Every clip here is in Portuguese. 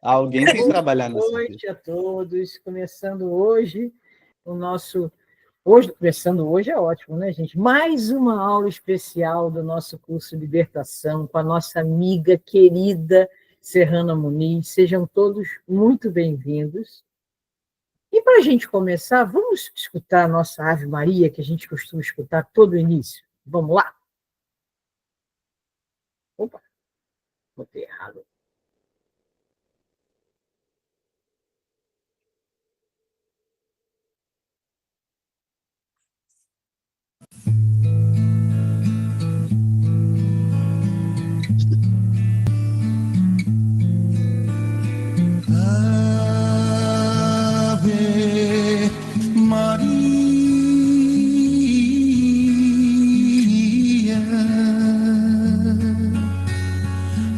Alguém tem que trabalhar nessa Boa noite a todos. Começando hoje o nosso... Começando hoje é ótimo, né, gente? Mais uma aula especial do nosso curso Libertação com a nossa amiga querida Serrana Muniz. Sejam todos muito bem-vindos. E para a gente começar, vamos escutar a nossa Ave Maria, que a gente costuma escutar todo o início. Vamos lá? Opa, botei errado. Ave Maria,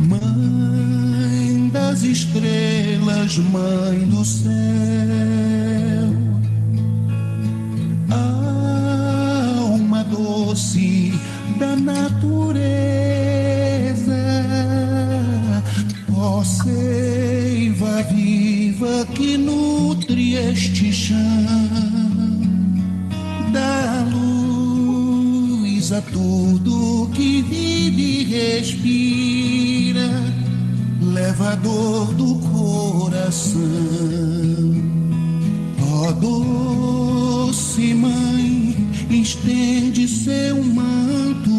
Mãe das estrelas, Mãe do céu, alma doce da natureza, ó seiva viva que nutre este chão, dá luz a tudo que vive e respira, leva a dor do coração. Ó doce mãe, estende seu manto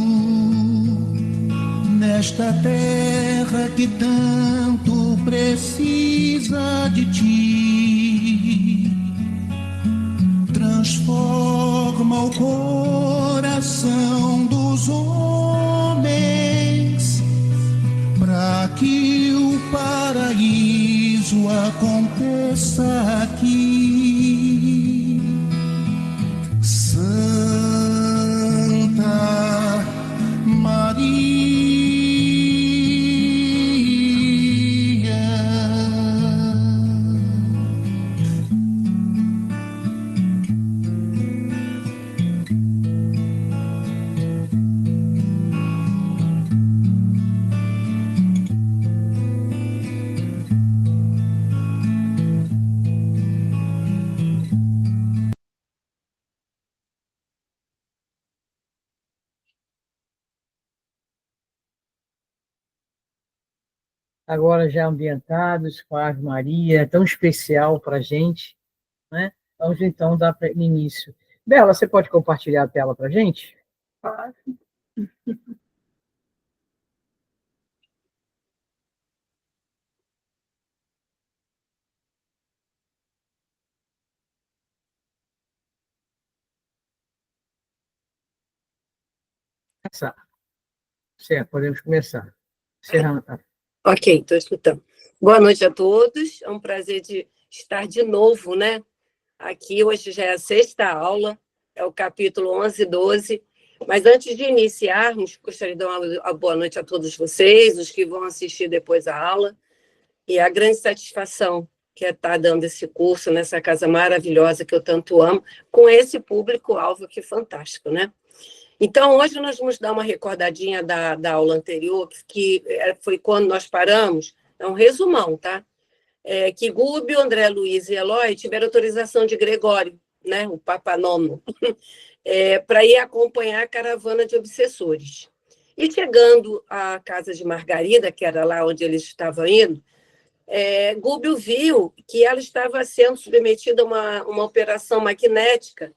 nesta terra que tanto precisa de ti. Transforma o coração dos homens para que o paraíso aconteça aqui. Santa Maria, Agora já ambientados com a Ave Maria, tão especial para a gente, né? Vamos então dar início. Bela, você pode compartilhar a tela para a gente? Pode. Certo, podemos começar. Serrana. Ok, estou escutando. Boa noite a todos. É um prazer de estar de novo, né? Aqui hoje já é a sexta aula, é o capítulo 11 e 12. Mas antes de iniciarmos, gostaria de dar uma boa noite a todos vocês, os que vão assistir depois a aula, e a grande satisfação que é estar dando esse curso nessa casa maravilhosa que eu tanto amo, com esse público-alvo que fantástico, né? Então, hoje nós vamos dar uma recordadinha da aula anterior, que foi quando nós paramos, é um resumão, tá? Que Gúbio, André Luiz e Eloy tiveram autorização de Gregório, né, o Papa Nono, para ir acompanhar a caravana de obsessores. E chegando à casa de Margarida, que era lá onde eles estavam indo, Gúbio viu que ela estava sendo submetida a uma operação magnética,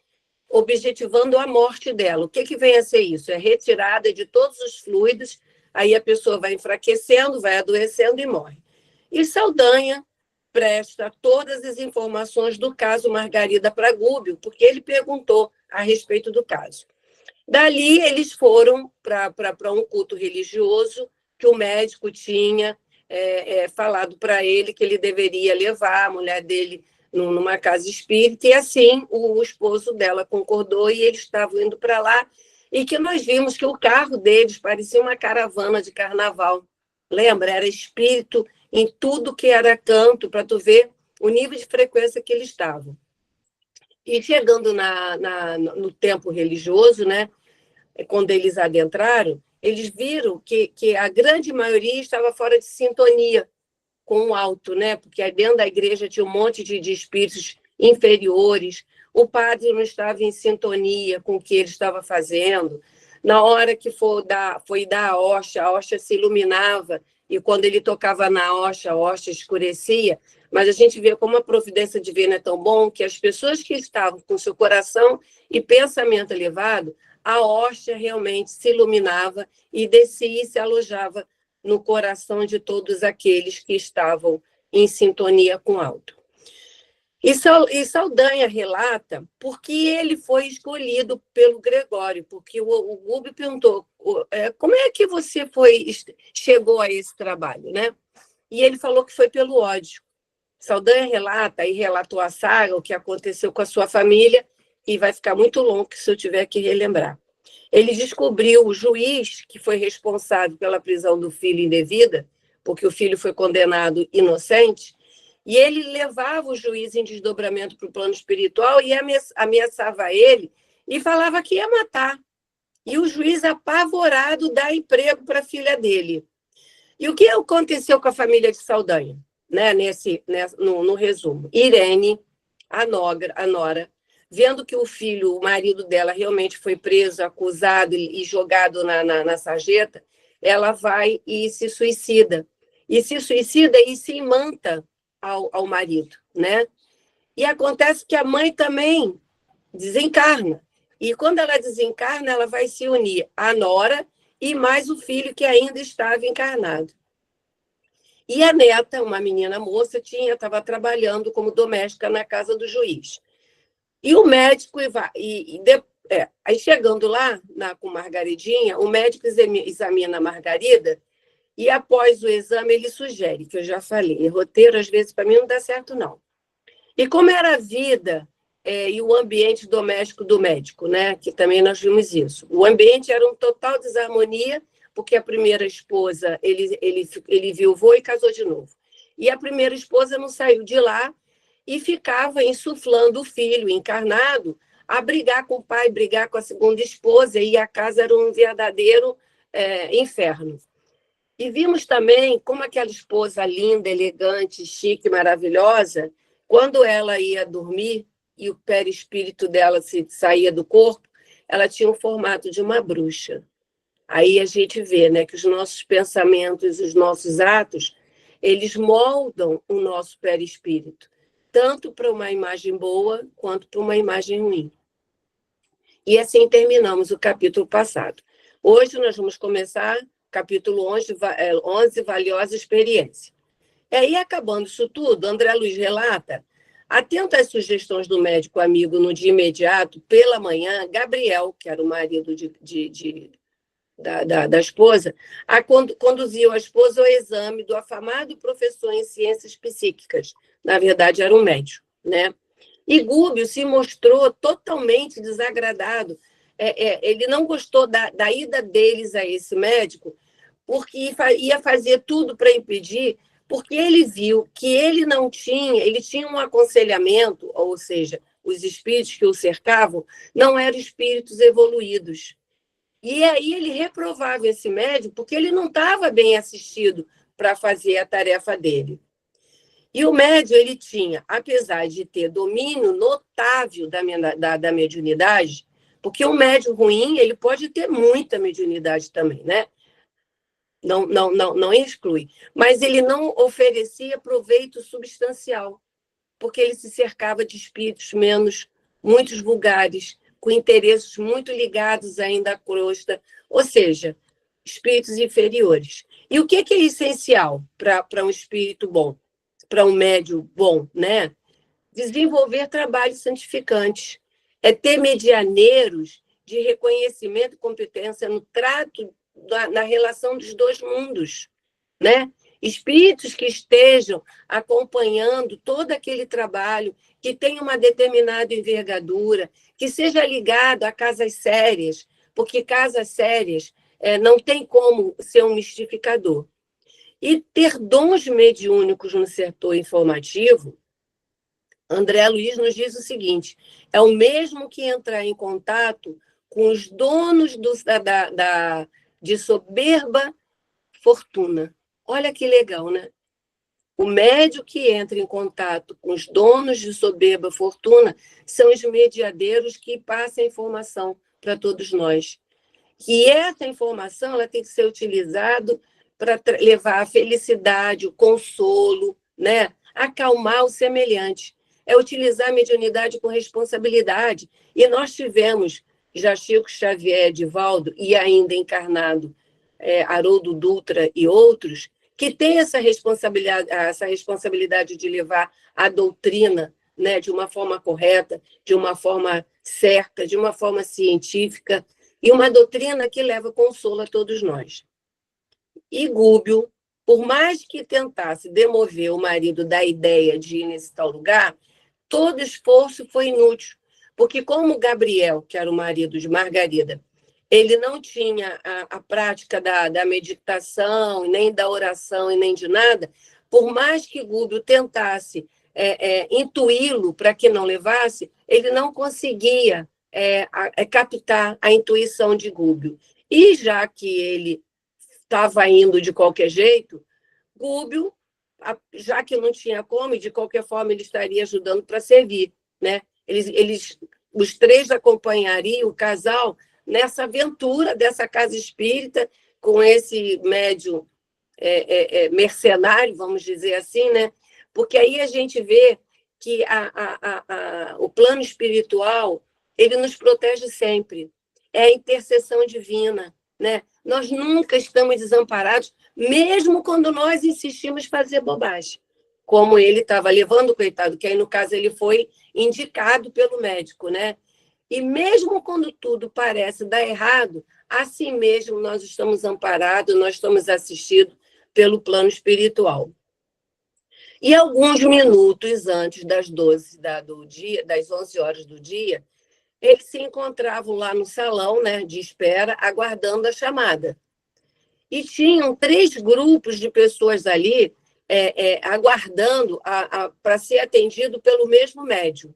objetivando a morte dela. O que vem a ser isso? É retirada de todos os fluidos, aí a pessoa vai enfraquecendo, vai adoecendo e morre. E Saldanha presta todas as informações do caso Margarida para Gúbio, porque ele perguntou a respeito do caso. Dali, eles foram para um culto religioso que o médico tinha falado para ele que ele deveria levar a mulher dele numa casa espírita, e assim o esposo dela concordou e eles estavam indo para lá, e que nós vimos que o carro deles parecia uma caravana de carnaval. Lembra? Era espírito em tudo que era canto, para tu ver o nível de frequência que eles estavam. E chegando no templo religioso, né, quando eles adentraram, eles viram que a grande maioria estava fora de sintonia. com o alto, né? Porque aí dentro da igreja tinha um monte de espíritos inferiores, o padre não estava em sintonia com o que ele estava fazendo. Na hora que foi dar a hóstia se iluminava, e quando ele tocava na hóstia, a hóstia escurecia. Mas a gente vê como a providência divina é tão bom que as pessoas que estavam com seu coração e pensamento elevado, a hóstia realmente se iluminava e descia e se alojava no coração de todos aqueles que estavam em sintonia com o alto. E Saldanha relata porque ele foi escolhido pelo Gregório, porque o Gubi perguntou como é que você chegou a esse trabalho, né? E ele falou que foi pelo ódio. Saldanha relata, e relatou a saga, o que aconteceu com a sua família, e vai ficar muito longo se eu tiver que relembrar. Ele descobriu o juiz que foi responsável pela prisão do filho indevida, porque o filho foi condenado inocente, e ele levava o juiz em desdobramento para o plano espiritual e ameaçava ele e falava que ia matar. E o juiz, apavorado, dá emprego para a filha dele. E o que aconteceu com a família de Saldanha? Né, no resumo. Irene, a Nora, vendo que o marido dela, realmente foi preso, acusado e jogado na sarjeta, ela vai e se suicida. E se imanta ao marido, né? E acontece que a mãe também desencarna. E quando ela desencarna, ela vai se unir à Nora e mais o filho que ainda estava encarnado. E a neta, uma menina moça, estava trabalhando como doméstica na casa do juiz. E o médico, aí chegando lá com Margaridinha, o médico examina a Margarida e, após o exame, ele sugere, que eu já falei, roteiro, às vezes, para mim, não dá certo, não. E como era a vida e o ambiente doméstico do médico, né? Que também nós vimos isso. O ambiente era um total desarmonia, porque a primeira esposa, ele viuvou e casou de novo. E a primeira esposa não saiu de lá e ficava insuflando o filho encarnado a brigar com o pai, brigar com a segunda esposa, e a casa era um verdadeiro inferno. E vimos também como aquela esposa linda, elegante, chique, maravilhosa, quando ela ia dormir e o perispírito dela saía do corpo, ela tinha o formato de uma bruxa. Aí a gente vê, né, que os nossos pensamentos, os nossos atos, eles moldam o nosso perispírito, tanto para uma imagem boa quanto para uma imagem ruim. E assim terminamos o capítulo passado. Hoje nós vamos começar capítulo 11, Valiosa Experiência. E aí, acabando isso tudo, André Luiz relata, atento às sugestões do médico amigo no dia imediato, pela manhã, Gabriel, que era o marido da esposa, conduziu a esposa ao exame do afamado professor em ciências psíquicas. Na verdade, era um médico, né? E Gúbio se mostrou totalmente desagradado. Ele não gostou da ida deles a esse médico, porque ia fazer tudo para impedir, porque ele viu que ele tinha um aconselhamento, ou seja, os espíritos que o cercavam não eram espíritos evoluídos. E aí ele reprovava esse médico porque ele não estava bem assistido para fazer a tarefa dele. E o médium, ele tinha, apesar de ter domínio notável da mediunidade, porque um médium ruim, ele pode ter muita mediunidade também, né? Não exclui. Mas ele não oferecia proveito substancial, porque ele se cercava de espíritos muitos vulgares, com interesses muito ligados ainda à crosta, ou seja, espíritos inferiores. E o que é essencial para um espírito bom, para um médium bom, né? Desenvolver trabalhos santificantes, ter medianeiros de reconhecimento e competência no trato, na relação dos dois mundos, né? Espíritos que estejam acompanhando todo aquele trabalho, que tenha uma determinada envergadura, que seja ligado a casas sérias, porque casas sérias não tem como ser um mistificador. E ter dons mediúnicos no setor informativo, André Luiz nos diz o seguinte, é o mesmo que entrar em contato com os donos de soberba fortuna. Olha que legal, né? O médium que entra em contato com os donos de soberba fortuna são os mediadeiros que passam a informação para todos nós. E essa informação ela tem que ser utilizada para levar a felicidade, o consolo, né? Acalmar o semelhante. É utilizar a mediunidade com responsabilidade. E nós tivemos já Chico Xavier, Divaldo, e ainda encarnado Haroldo Dutra e outros, que têm essa responsabilidade de levar a doutrina, né, de uma forma correta, de uma forma certa, de uma forma científica, e uma doutrina que leva consolo a todos nós. E Gúbio, por mais que tentasse demover o marido da ideia de ir nesse tal lugar, todo esforço foi inútil, porque como Gabriel, que era o marido de Margarida, ele não tinha a prática da meditação, nem da oração, e nem de nada, por mais que Gúbio tentasse intuí-lo para que não levasse, ele não conseguia captar a intuição de Gúbio. E já que ele estava indo de qualquer jeito, Gúbio, já que não tinha como, e de qualquer forma ele estaria ajudando para servir, né? Os três acompanhariam o casal nessa aventura dessa casa espírita, com esse médium mercenário, vamos dizer assim, né? Porque aí a gente vê que o plano espiritual ele nos protege sempre. É a intercessão divina, né? Nós nunca estamos desamparados, mesmo quando nós insistimos em fazer bobagem. Como ele estava levando, coitado, que aí, no caso, ele foi indicado pelo médico, né? E mesmo quando tudo parece dar errado, assim mesmo nós estamos amparados, nós estamos assistidos pelo plano espiritual. E alguns minutos antes das 11 horas do dia, eles se encontravam lá no salão, né, de espera, aguardando a chamada. E tinham 3 grupos de pessoas ali aguardando para ser atendido pelo mesmo médium.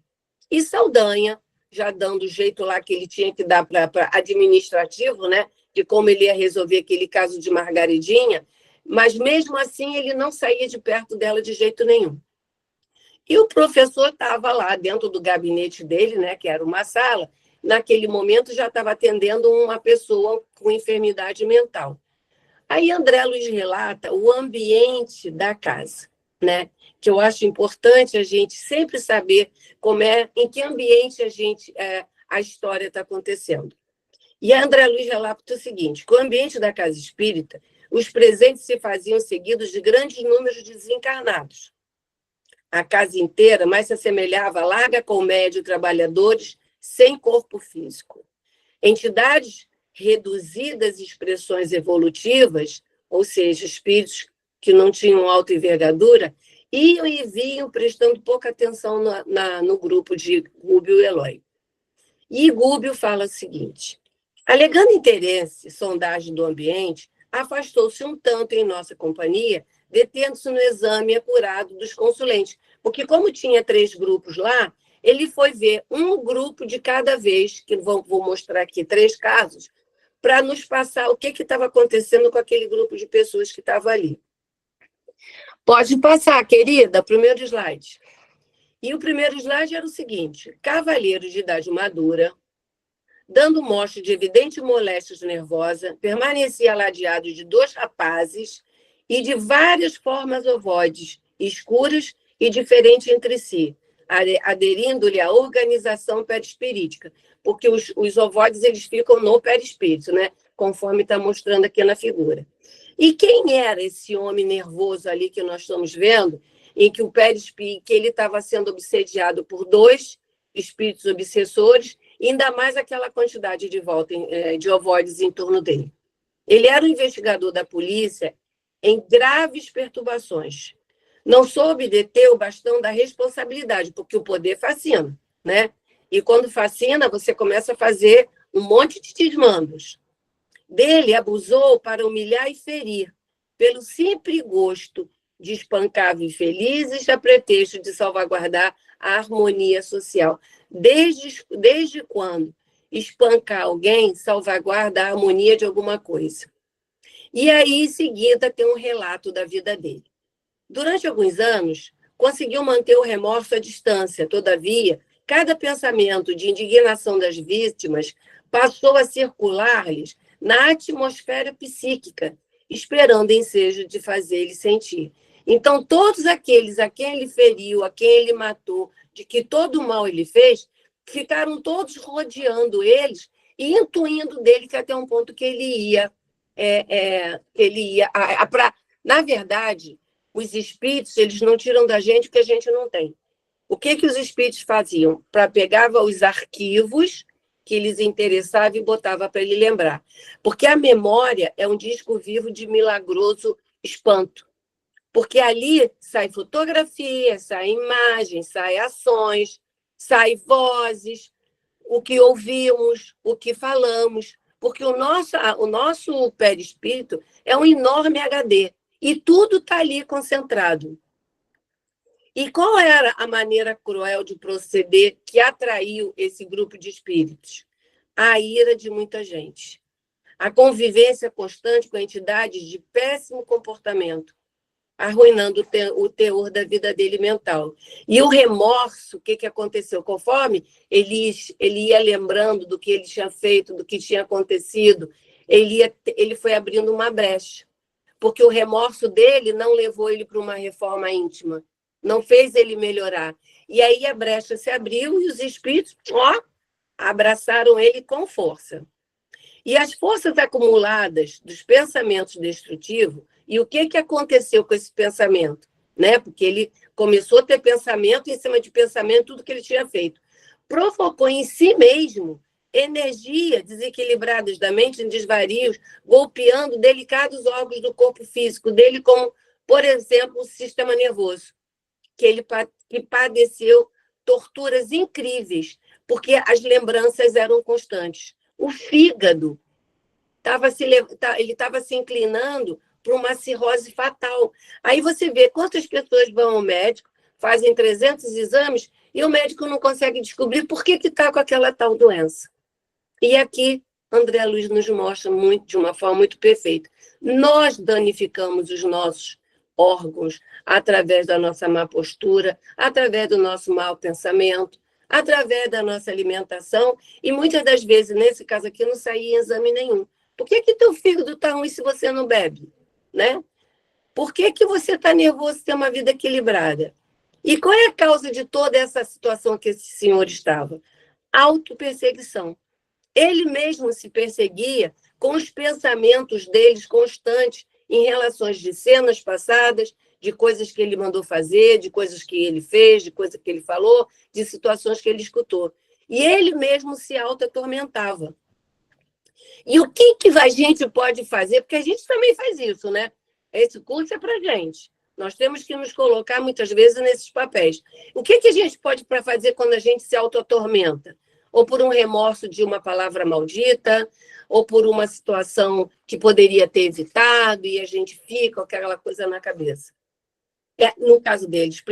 E Saldanha, já dando o jeito lá que ele tinha que dar para administrativo, né, de como ele ia resolver aquele caso de Margaridinha, mas mesmo assim ele não saía de perto dela de jeito nenhum. E o professor estava lá dentro do gabinete dele, né, que era uma sala, naquele momento já estava atendendo uma pessoa com enfermidade mental. Aí André Luiz relata o ambiente da casa, né, que eu acho importante a gente sempre saber em que ambiente a história está acontecendo. E André Luiz relata o seguinte, que o ambiente da casa espírita, os presentes se faziam seguidos de grandes números de desencarnados. A casa inteira mais se assemelhava a larga colmeia de trabalhadores sem corpo físico. Entidades reduzidas em expressões evolutivas, ou seja, espíritos que não tinham alta envergadura, iam e vinham prestando pouca atenção no grupo de Gúbio e Eloy. E Gúbio fala o seguinte, alegando interesse, sondagem do ambiente, afastou-se um tanto em nossa companhia, detendo-se no exame acurado dos consulentes, porque como tinha 3 grupos lá, ele foi ver um grupo de cada vez, que vou mostrar aqui 3 casos, para nos passar o que estava acontecendo com aquele grupo de pessoas que estava ali. Pode passar, querida, primeiro slide. E o primeiro slide era o seguinte, cavalheiro de idade madura, dando mostra de evidente moléstia nervosa, permanecia ladeado de 2 rapazes e de várias formas ovoides, escuras e diferentes entre si, aderindo-lhe à organização perispirítica, porque os ovoides eles ficam no perispírito, né? Conforme está mostrando aqui na figura. E quem era esse homem nervoso ali que nós estamos vendo, em que o perispírito, que ele estava sendo obsediado por 2 espíritos obsessores, ainda mais aquela quantidade de ovoides em torno dele. Ele era o investigador da polícia em graves perturbações. Não soube deter o bastão da responsabilidade, porque o poder fascina, né? E quando fascina, você começa a fazer um monte de desmandos. Dele abusou para humilhar e ferir, pelo simples gosto de espancar infelizes a pretexto de salvaguardar a harmonia social. Desde quando espancar alguém salvaguarda a harmonia de alguma coisa? E aí, em seguida, tem um relato da vida dele. Durante alguns anos, conseguiu manter o remorso à distância. Todavia, cada pensamento de indignação das vítimas passou a circular-lhes na atmosfera psíquica, esperando ensejo de fazer ele sentir. Então, todos aqueles a quem ele feriu, a quem ele matou, de que todo o mal ele fez, ficaram todos rodeando eles e intuindo dele que até um ponto que ele ia na verdade, os espíritos, eles não tiram da gente o que a gente não tem. O que os espíritos faziam? Pegava os arquivos que lhes interessavam e botava para ele lembrar. Porque a memória é um disco vivo de milagroso espanto. Porque ali sai fotografia, sai imagem, sai ações, sai vozes, o que ouvimos, o que falamos. Porque o nosso perispírito é um enorme HD. E tudo está ali concentrado. E qual era a maneira cruel de proceder que atraiu esse grupo de espíritos? A ira de muita gente. A convivência constante com entidades de péssimo comportamento, arruinando o teor da vida dele mental. E o remorso, o que aconteceu? Conforme ele ia lembrando do que ele tinha feito, do que tinha acontecido, ele foi abrindo uma brecha. Porque o remorso dele não levou ele para uma reforma íntima, não fez ele melhorar. E aí a brecha se abriu e os espíritos abraçaram ele com força. E as forças acumuladas dos pensamentos destrutivos, e o que aconteceu com esse pensamento? Né? Porque ele começou a ter pensamento em cima de pensamento, tudo que ele tinha feito. Provocou em si mesmo energias desequilibradas da mente em desvarios, golpeando delicados órgãos do corpo físico dele, como, por exemplo, o sistema nervoso, que padeceu torturas incríveis, porque as lembranças eram constantes. O fígado estava se inclinando para uma cirrose fatal. Aí você vê quantas pessoas vão ao médico, fazem 300 exames, e o médico não consegue descobrir por que está com aquela tal doença. E aqui, André Luiz nos mostra de uma forma muito perfeita. Nós danificamos os nossos órgãos através da nossa má postura, através do nosso mau pensamento, através da nossa alimentação, e muitas das vezes, nesse caso aqui, não saía em exame nenhum. Por que teu fígado está ruim se você não bebe? Né? Por que você está nervoso se tem uma vida equilibrada? E qual é a causa de toda essa situação que esse senhor estava? Autoperseguição. Ele mesmo se perseguia com os pensamentos deles constantes em relações de cenas passadas, de coisas que ele mandou fazer, de coisas que ele fez, de coisas que ele falou, de situações que ele escutou. E ele mesmo se auto-atormentava. E o que a gente pode fazer? Porque a gente também faz isso, né? Esse curso é para a gente. Nós temos que nos colocar, muitas vezes, nesses papéis. O que a gente pode fazer quando a gente se auto-atormenta? Ou por um remorso de uma palavra maldita, ou por uma situação que poderia ter evitado, e a gente fica com aquela coisa na cabeça. No caso deles,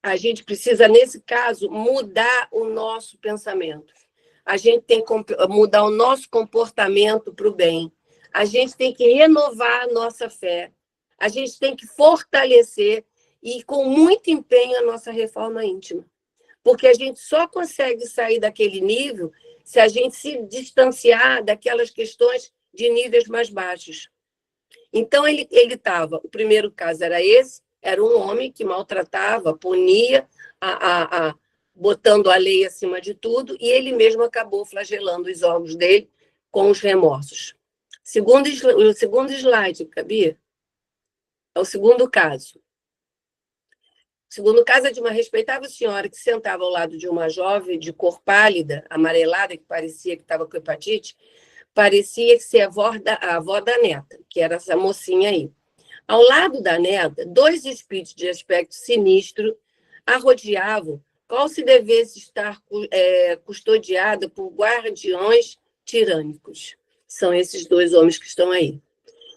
a gente precisa, nesse caso, mudar o nosso pensamento. A gente tem que mudar o nosso comportamento para o bem. A gente tem que renovar a nossa fé. A gente tem que fortalecer e, com muito empenho, a nossa reforma íntima. Porque a gente só consegue sair daquele nível se a gente se distanciar daquelas questões de níveis mais baixos. Então, ele estava... O primeiro caso era esse, era um homem que maltratava, punia, botando a lei acima de tudo, e ele mesmo acabou flagelando os órgãos dele com os remorsos. O segundo slide, Gabi, é o segundo caso. O segundo caso é de uma respeitável senhora que sentava ao lado de uma jovem de cor pálida, amarelada, que parecia que estava com hepatite, parecia ser a avó da neta, que era essa mocinha aí. Ao lado da neta, 2 espíritos de aspecto sinistro a rodeavam, qual se devesse estar custodiada por guardiões tirânicos. São esses 2 homens que estão aí.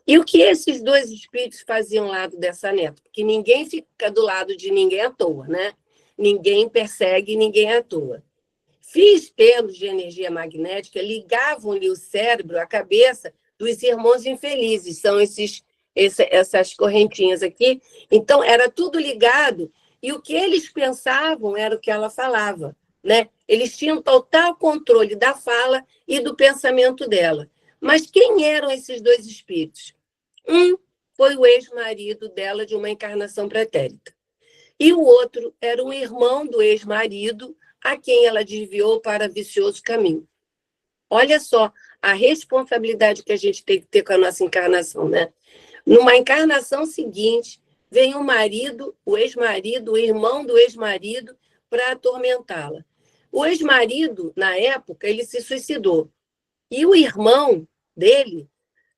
E o que esses 2 espíritos faziam ao lado dessa neta? Porque ninguém fica do lado de ninguém à toa, né? Ninguém persegue ninguém à toa. Fios pelos de energia magnética ligavam-lhe o cérebro à cabeça dos irmãos infelizes. São esses essas correntinhas aqui. Então, era tudo ligado, e o que eles pensavam era o que ela falava, né? Eles tinham total controle da fala e do pensamento dela. Mas quem eram esses dois espíritos? Um foi o ex-marido dela de uma encarnação pretérita. E o outro era um irmão do ex-marido, a quem ela desviou para vicioso caminho. Olha só a responsabilidade que a gente tem que ter com a nossa encarnação, né? Numa encarnação seguinte, vem o marido, o ex-marido, o irmão do ex-marido, para atormentá-la. O ex-marido, na época, ele se suicidou. E o irmão dele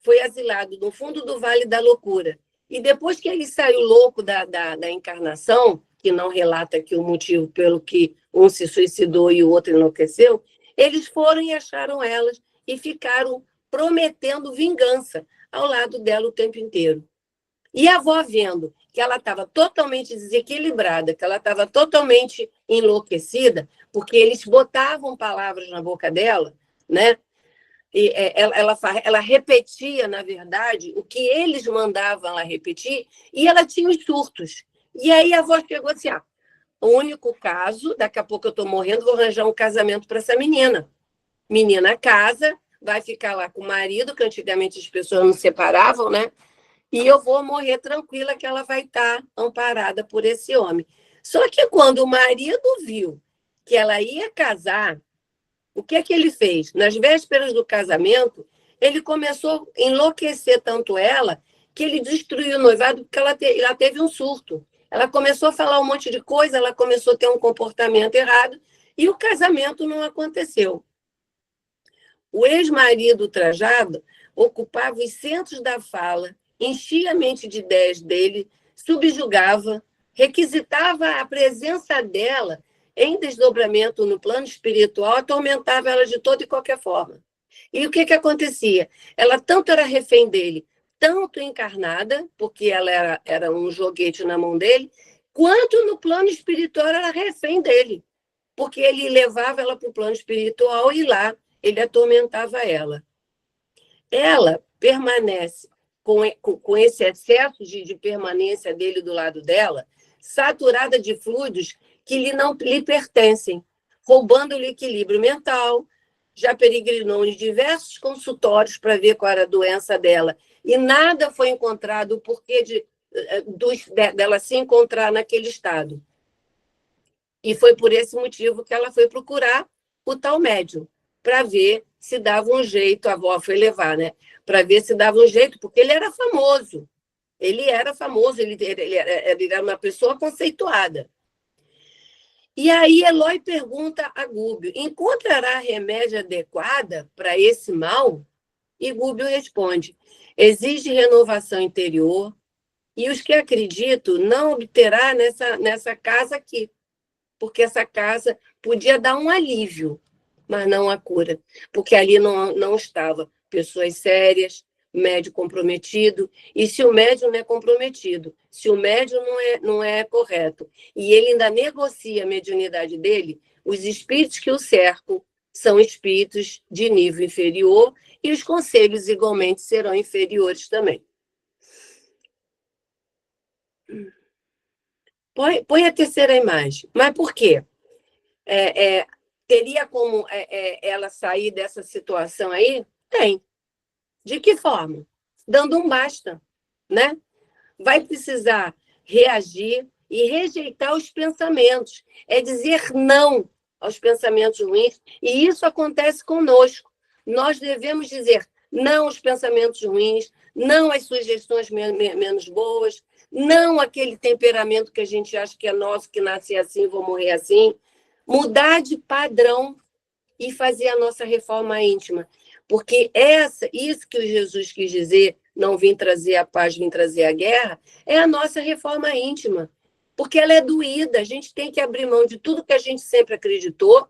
foi asilado no fundo do Vale da Loucura. E depois que ele saiu louco da encarnação, que não relata aqui o motivo pelo que um se suicidou e o outro enlouqueceu, eles foram e acharam elas e ficaram prometendo vingança ao lado dela o tempo inteiro. E a avó, vendo que ela estava totalmente desequilibrada, que ela estava totalmente enlouquecida, porque eles botavam palavras na boca dela, né? E ela repetia, na verdade, o que eles mandavam ela repetir, e ela tinha os surtos. E aí a avó chegou assim, o único caso, daqui a pouco eu estou morrendo, vou arranjar um casamento para essa menina. Menina casa, vai ficar lá com o marido, que antigamente as pessoas não separavam, né? E eu vou morrer tranquila que ela vai estar amparada por esse homem. Só que quando o marido viu que ela ia casar, o que é que ele fez? Nas vésperas do casamento, ele começou a enlouquecer tanto ela que ele destruiu o noivado porque ela teve um surto. Ela começou a falar um monte de coisa, ela começou a ter um comportamento errado e o casamento não aconteceu. O ex-marido ultrajado ocupava os centros da fala, enchia a mente de ideias dele, subjugava, requisitava a presença dela em desdobramento no plano espiritual, atormentava ela de toda e qualquer forma. E o que acontecia? Ela tanto era refém dele, tanto encarnada, porque ela era um joguete na mão dele, quanto no plano espiritual era refém dele, porque ele levava ela para o plano espiritual e lá ele atormentava ela. Ela permanece com esse excesso de permanência dele do lado dela, saturada de fluidos que não lhe pertencem, roubando-lhe o equilíbrio mental, já peregrinou em diversos consultórios para ver qual era a doença dela, e nada foi encontrado o porquê dela se encontrar naquele estado. E foi por esse motivo que ela foi procurar o tal médium, para ver se dava um jeito, a avó foi levar, né? Para ver se dava um jeito, porque ele era famoso. Ele era famoso, ele era uma pessoa conceituada. E aí Eloy pergunta a Gúbio, encontrará remédio adequado para esse mal? E Gúbio responde, exige renovação interior, e os que acreditam não obterá nessa casa aqui, porque essa casa podia dar um alívio, mas não a cura, porque ali não estava pessoas sérias, médium comprometido, e se o médium não é comprometido, se o médium não é correto, e ele ainda negocia a mediunidade dele, os espíritos que o cercam são espíritos de nível inferior, e os conselhos igualmente serão inferiores também. Põe a terceira imagem. Mas por quê? Teria como ela sair dessa situação aí? Tem. De que forma? Dando um basta, né? Vai precisar reagir e rejeitar os pensamentos. É dizer não aos pensamentos ruins. E isso acontece conosco. Nós devemos dizer não aos pensamentos ruins, não às sugestões menos boas, não aquele temperamento que a gente acha que é nosso, que nasce assim, vou morrer assim. Mudar de padrão e fazer a nossa reforma íntima. Porque isso que o Jesus quis dizer, não vim trazer a paz, vim trazer a guerra, é a nossa reforma íntima. Porque ela é doída, a gente tem que abrir mão de tudo que a gente sempre acreditou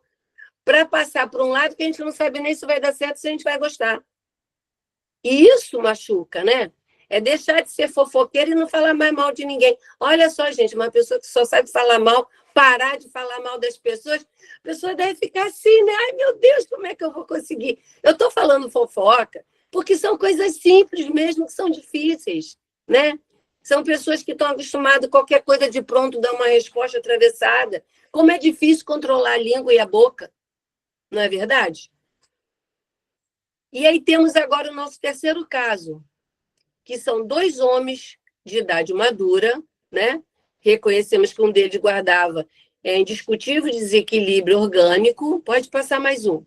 para passar por um lado que a gente não sabe nem se vai dar certo, se a gente vai gostar. E isso machuca, né? É deixar de ser fofoqueiro e não falar mais mal de ninguém. Olha só, gente, uma pessoa que só sabe falar mal, parar de falar mal das pessoas, a pessoa deve ficar assim, né? Ai, meu Deus, como é que eu vou conseguir? Eu estou falando fofoca porque são coisas simples mesmo, que são difíceis. né? São pessoas que estão acostumadas a qualquer coisa de pronto, dar uma resposta atravessada. Como é difícil controlar a língua e a boca, não é verdade? E aí temos agora o nosso terceiro caso, que são 2 homens de idade madura, né? Reconhecemos que um deles guardava indiscutível desequilíbrio orgânico, pode passar mais um,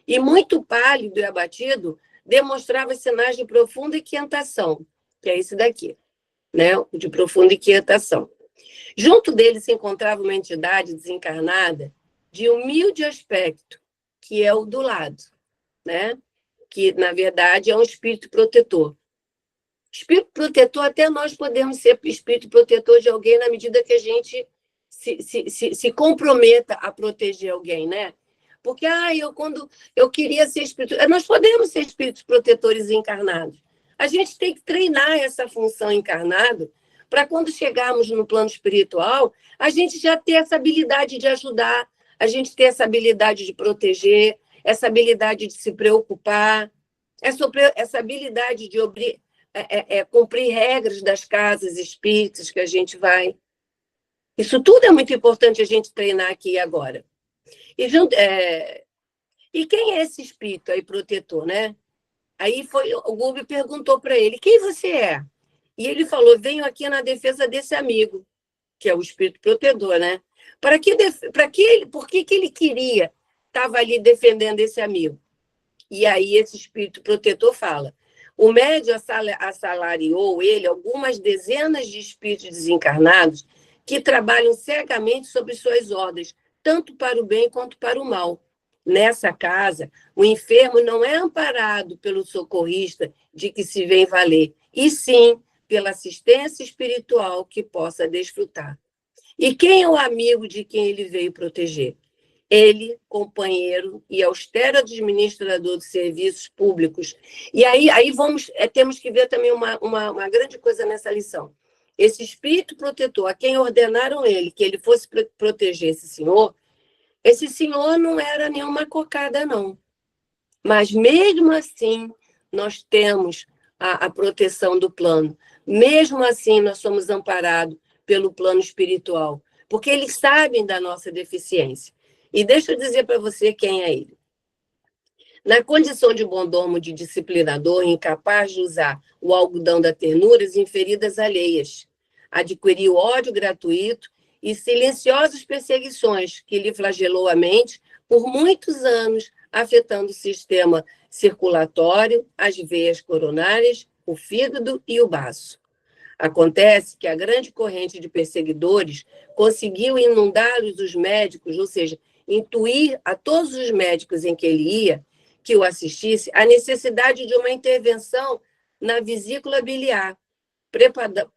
e muito pálido e abatido, demonstrava sinais de profunda inquietação, que é esse daqui, né? De profunda inquietação. Junto dele se encontrava uma entidade desencarnada de humilde aspecto, que é o do lado, né? Que, na verdade, é um espírito protetor. Espírito protetor, até nós podemos ser espírito protetor de alguém na medida que a gente se comprometa a proteger alguém, né? Porque quando eu queria ser espírito... Nós podemos ser espíritos protetores encarnados. A gente tem que treinar essa função encarnado para quando chegarmos no plano espiritual, a gente já ter essa habilidade de ajudar, a gente ter essa habilidade de proteger, essa habilidade de se preocupar, essa habilidade de cumprir regras das casas espíritas que a gente vai. Isso tudo é muito importante a gente treinar aqui e agora. E quem é esse espírito aí protetor, né? Aí o Gubi perguntou para ele, quem você é? E ele falou, venho aqui na defesa desse amigo, que é o espírito protetor, né? Por que ele queria, estava ali defendendo esse amigo? E aí esse espírito protetor fala, o médium assalariou ele algumas dezenas de espíritos desencarnados que trabalham cegamente sob suas ordens, tanto para o bem quanto para o mal. Nessa casa, o enfermo não é amparado pelo socorrista de que se vem valer, e sim pela assistência espiritual que possa desfrutar. E quem é o amigo de quem ele veio proteger? Ele, companheiro e austero administrador de serviços públicos. E aí temos que ver também uma grande coisa nessa lição. Esse espírito protetor, a quem ordenaram ele, que ele fosse proteger esse senhor não era nenhuma cocada, não. Mas, mesmo assim, nós temos a proteção do plano. Mesmo assim, nós somos amparados pelo plano espiritual, porque eles sabem da nossa deficiência. E deixa eu dizer para você quem é ele. Na condição de mordomo, de disciplinador, incapaz de usar o algodão da ternura em feridas alheias, adquiriu ódio gratuito e silenciosas perseguições que lhe flagelou a mente por muitos anos, afetando o sistema circulatório, as veias coronárias, o fígado e o baço. Acontece que a grande corrente de perseguidores conseguiu inundar os médicos, ou seja, intuir a todos os médicos em que ele ia, que o assistisse, a necessidade de uma intervenção na vesícula biliar,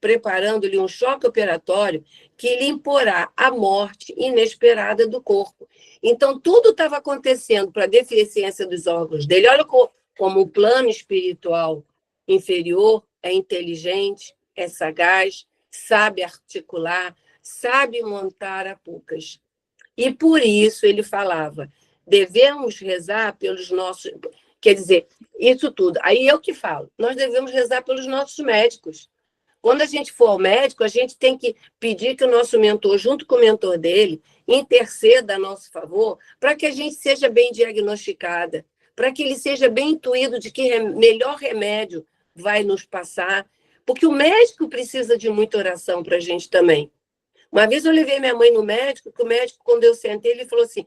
preparando-lhe um choque operatório que lhe imporá a morte inesperada do corpo. Então, tudo estava acontecendo para a deficiência dos órgãos dele. Olha como o plano espiritual inferior é inteligente, é sagaz, sabe articular, sabe montar apucas. E por isso ele falava, devemos rezar pelos nossos... Quer dizer, isso tudo. Aí eu que falo, nós devemos rezar pelos nossos médicos. Quando a gente for ao médico, a gente tem que pedir que o nosso mentor, junto com o mentor dele, interceda a nosso favor para que a gente seja bem diagnosticada, para que ele seja bem intuído de que melhor remédio vai nos passar, porque o médico precisa de muita oração para a gente também. Uma vez eu levei minha mãe no médico, que o médico, quando eu sentei, ele falou assim,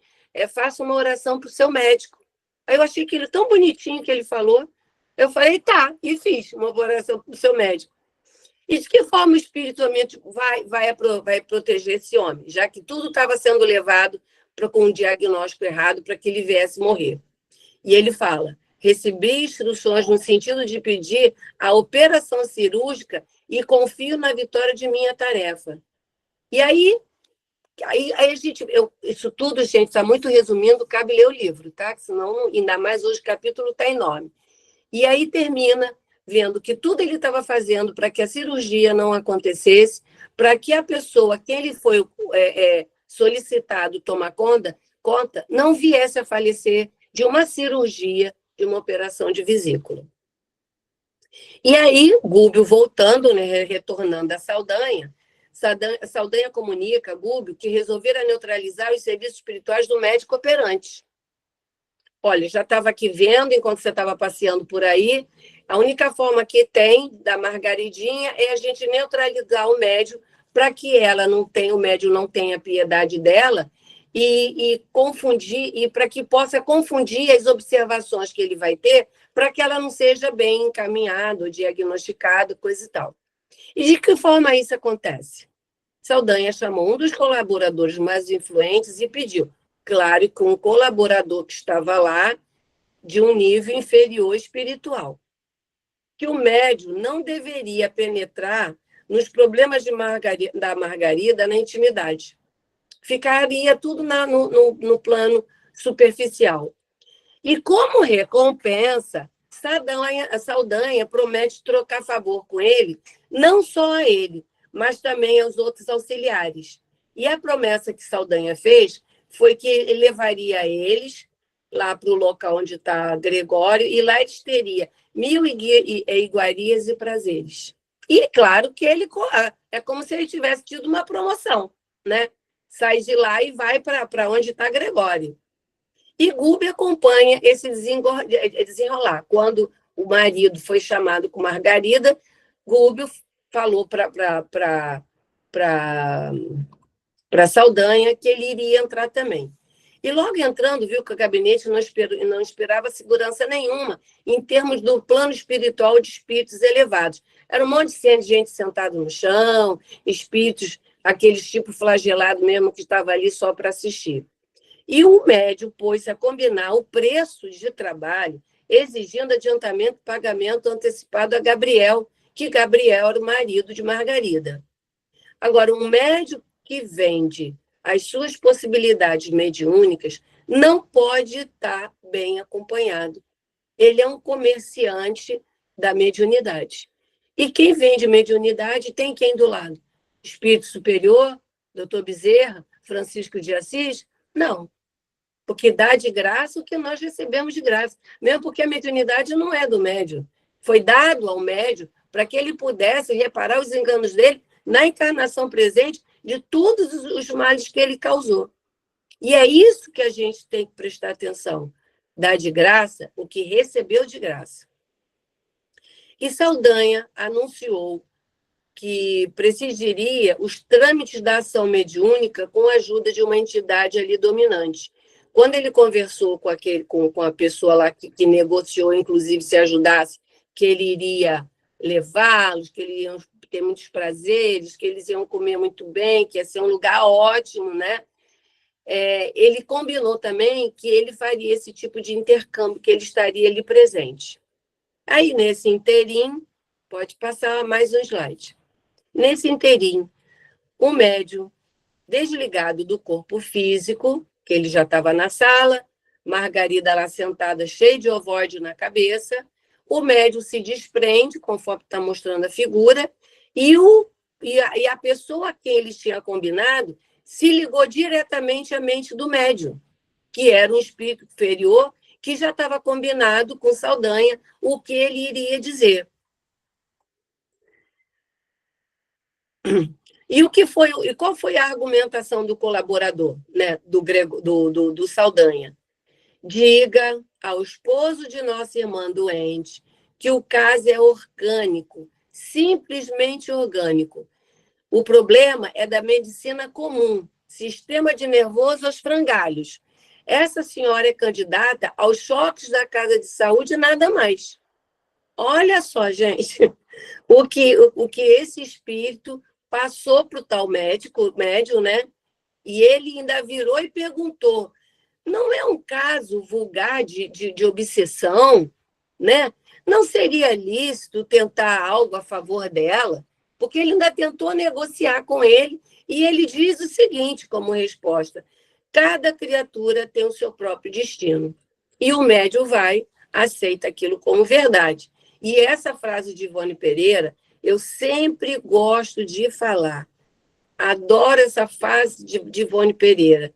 faça uma oração para o seu médico. Aí eu achei aquilo tão bonitinho que ele falou, eu falei, tá, e fiz uma oração para o seu médico. E de que forma o espiritualmente vai proteger esse homem, já que tudo estava sendo levado com um diagnóstico errado para que ele viesse morrer. E ele fala, recebi instruções no sentido de pedir a operação cirúrgica e confio na vitória de minha tarefa. E aí a gente... isso tudo, gente, está muito resumindo, cabe ler o livro, tá? Senão, ainda mais hoje o capítulo está enorme. E aí termina vendo que tudo ele estava fazendo para que a cirurgia não acontecesse, para que a pessoa a quem ele foi solicitado tomar conta, não viesse a falecer de uma cirurgia, de uma operação de vesícula. E aí, Gúbio voltando, né, retornando a Saldanha, Saldanha comunica a Gúbio que resolvera neutralizar os serviços espirituais do médico operante. Olha, já estava aqui vendo, enquanto você estava passeando por aí, a única forma que tem da Margaridinha é a gente neutralizar o médium para que o médium não tenha piedade dela e confundir, e para que possa confundir as observações que ele vai ter, para que ela não seja bem encaminhada ou diagnosticada, coisa e tal. E de que forma isso acontece? Saldanha chamou um dos colaboradores mais influentes e pediu, claro, que um colaborador que estava lá, de um nível inferior espiritual, que o médium não deveria penetrar nos problemas da Margarida na intimidade. Ficaria tudo no plano superficial. E como recompensa, Saldanha promete trocar favor com ele, não só a ele, mas também aos outros auxiliares. E a promessa que Saldanha fez foi que ele levaria eles lá para o local onde está Gregório, e lá eles teriam 1000 iguarias e prazeres. E claro que ele é como se ele tivesse tido uma promoção, né? Sai de lá e vai para onde está Gregório. E Gúbio acompanha esse desenrolar. Quando o marido foi chamado com Margarida, Gúbio falou para Saldanha que ele iria entrar também. E logo entrando, viu que o gabinete não esperava segurança nenhuma em termos do plano espiritual de espíritos elevados. Era um monte de gente sentada no chão, espíritos, aqueles tipo flagelado mesmo que estava ali só para assistir. E o médium pôs-se a combinar o preço de trabalho, exigindo adiantamento e pagamento antecipado a Gabriel, que Gabriel era o marido de Margarida. Agora, um médium que vende as suas possibilidades mediúnicas não pode estar bem acompanhado. Ele é um comerciante da mediunidade. E quem vende mediunidade tem quem do lado? Espírito superior, doutor Bezerra, Francisco de Assis? Não. Porque dá de graça o que nós recebemos de graça. Mesmo porque a mediunidade não é do médium. Foi dado ao médium para que ele pudesse reparar os enganos dele na encarnação presente de todos os males que ele causou. E é isso que a gente tem que prestar atenção. Dar de graça o que recebeu de graça. E Saldanha anunciou que precisaria os trâmites da ação mediúnica com a ajuda de uma entidade ali dominante. Quando ele conversou com a pessoa lá que negociou, inclusive, se ajudasse, que ele iria levá-los, que eles iam ter muitos prazeres, que eles iam comer muito bem, que ia ser um lugar ótimo, né? Ele combinou também que ele faria esse tipo de intercâmbio, que ele estaria ali presente. Aí, nesse interim, pode passar mais um slide. Nesse interim, o médium, desligado do corpo físico, que ele já estava na sala, Margarida lá sentada, cheia de ovoide na cabeça, o médium se desprende, conforme está mostrando a figura, e a pessoa a quem ele tinha combinado se ligou diretamente à mente do médium, que era um espírito inferior, que já estava combinado com Saldanha o que ele iria dizer. E qual foi a argumentação do colaborador, né, do Saldanha? Diga ao esposo de nossa irmã doente que o caso é orgânico, simplesmente orgânico. O problema é da medicina comum, sistema de nervoso aos frangalhos. Essa senhora é candidata aos choques da casa de saúde e nada mais. Olha só, gente, o que esse espírito passou para o tal médium, né? E ele ainda virou e perguntou, não é um caso vulgar de obsessão, né? Não seria lícito tentar algo a favor dela? Porque ele ainda tentou negociar com ele e ele diz o seguinte como resposta, cada criatura tem o seu próprio destino. E o médium aceita aquilo como verdade. E essa frase de Ivone Pereira, eu sempre gosto de falar. Adoro essa frase de Ivone Pereira.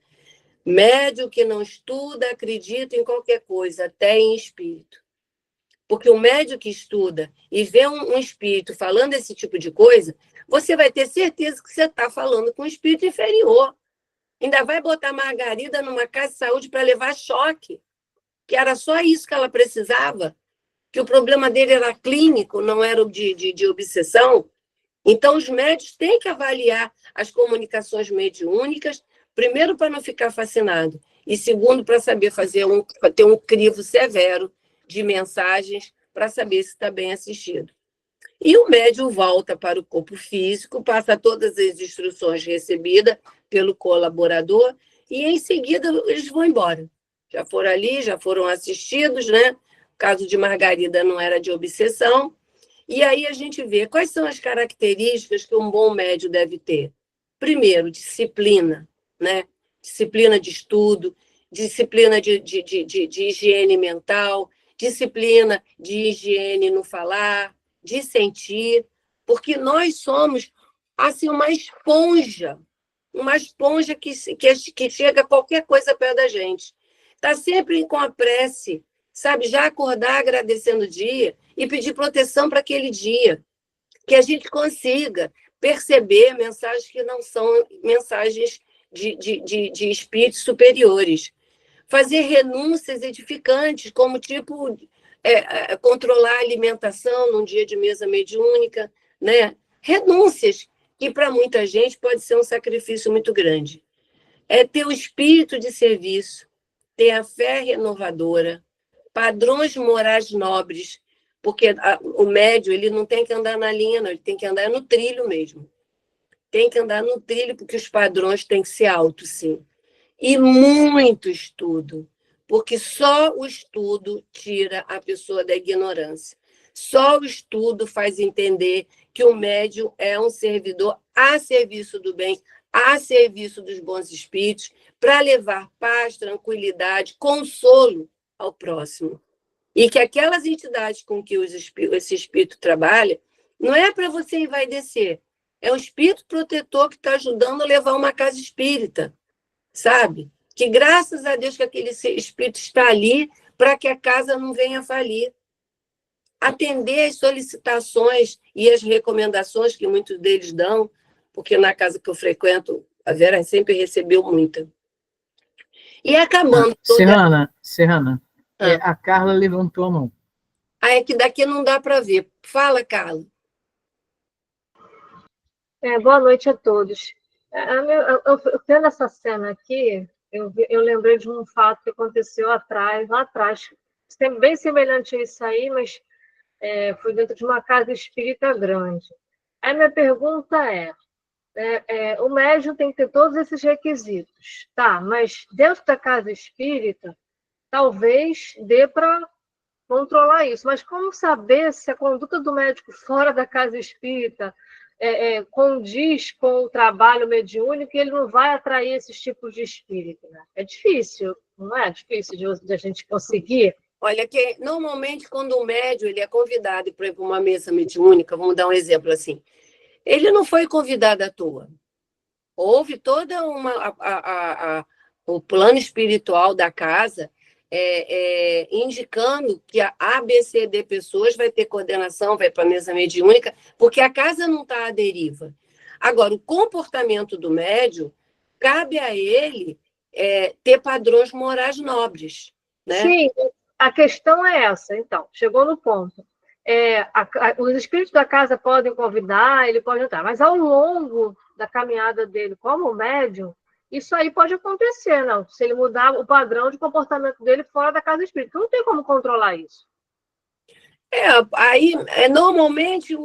Médium que não estuda, acredita em qualquer coisa, até em espírito. Porque o médium que estuda e vê um espírito falando esse tipo de coisa, você vai ter certeza que você está falando com um espírito inferior. Ainda vai botar Margarida numa casa de saúde para levar choque, que era só isso que ela precisava, que o problema dele era clínico, não era de obsessão. Então, os médios têm que avaliar as comunicações mediúnicas, primeiro, para não ficar fascinado, e segundo, para saber ter um crivo severo de mensagens para saber se está bem assistido. E o médium volta para o corpo físico, passa todas as instruções recebidas pelo colaborador e, em seguida, eles vão embora. Já foram ali, já foram assistidos, né? O caso de Margarida não era de obsessão. E aí a gente vê quais são as características que um bom médium deve ter. Primeiro, disciplina, né? Disciplina de estudo, disciplina de higiene mental, disciplina de higiene no falar, de sentir, porque nós somos assim uma esponja que chega a qualquer coisa perto da gente. Está sempre com a prece, sabe? Já acordar agradecendo o dia e pedir proteção para aquele dia, que a gente consiga perceber mensagens que não são mensagens de espíritos superiores. Fazer renúncias edificantes, como tipo controlar a alimentação num dia de mesa mediúnica, né? Renúncias que para muita gente pode ser um sacrifício muito grande. É ter o espírito de serviço, ter a fé renovadora, padrões morais nobres, porque o médium ele não tem que andar na linha, não, ele tem que andar no trilho mesmo. Tem que andar no trilho, porque os padrões têm que ser altos, sim. E muito estudo, porque só o estudo tira a pessoa da ignorância. Só o estudo faz entender que o médium é um servidor a serviço do bem, a serviço dos bons espíritos, para levar paz, tranquilidade, consolo ao próximo. E que aquelas entidades com que esse espírito trabalha, não é para você envaidecer, é um espírito protetor que está ajudando a levar uma casa espírita, sabe? Que graças a Deus que aquele espírito está ali para que a casa não venha a falir. Atender as solicitações e as recomendações que muitos deles dão, porque na casa que eu frequento, a Vera sempre recebeu muita. E acabando... Serrana, a Carla levantou a mão. É que daqui não dá para ver. Fala, Carla. Boa noite a todos. Tendo essa cena aqui, eu lembrei de um fato que aconteceu lá atrás, bem semelhante a isso aí, mas foi dentro de uma casa espírita grande. Aí minha pergunta o médium tem que ter todos esses requisitos, tá? Mas dentro da casa espírita, talvez dê para controlar isso. Mas como saber se a conduta do médico fora da casa espírita condiz com o trabalho mediúnico e ele não vai atrair esses tipos de espírito, né? É difícil, não é? Difícil de a gente conseguir. Olha, que normalmente quando o médium ele é convidado para ir para uma mesa mediúnica, vamos dar um exemplo assim, ele não foi convidado à toa. Houve toda o plano espiritual da casa indicando que a ABCD pessoas vai ter coordenação, vai para a mesa mediúnica, porque a casa não está à deriva. Agora, o comportamento do médium, cabe a ele ter padrões morais nobres. Né? Sim, a questão é essa, então, chegou no ponto. Os espíritos da casa podem convidar, ele pode entrar, mas ao longo da caminhada dele como médium, isso aí pode acontecer, não? Se ele mudar o padrão de comportamento dele fora da casa espírita. Não tem como controlar isso. Normalmente,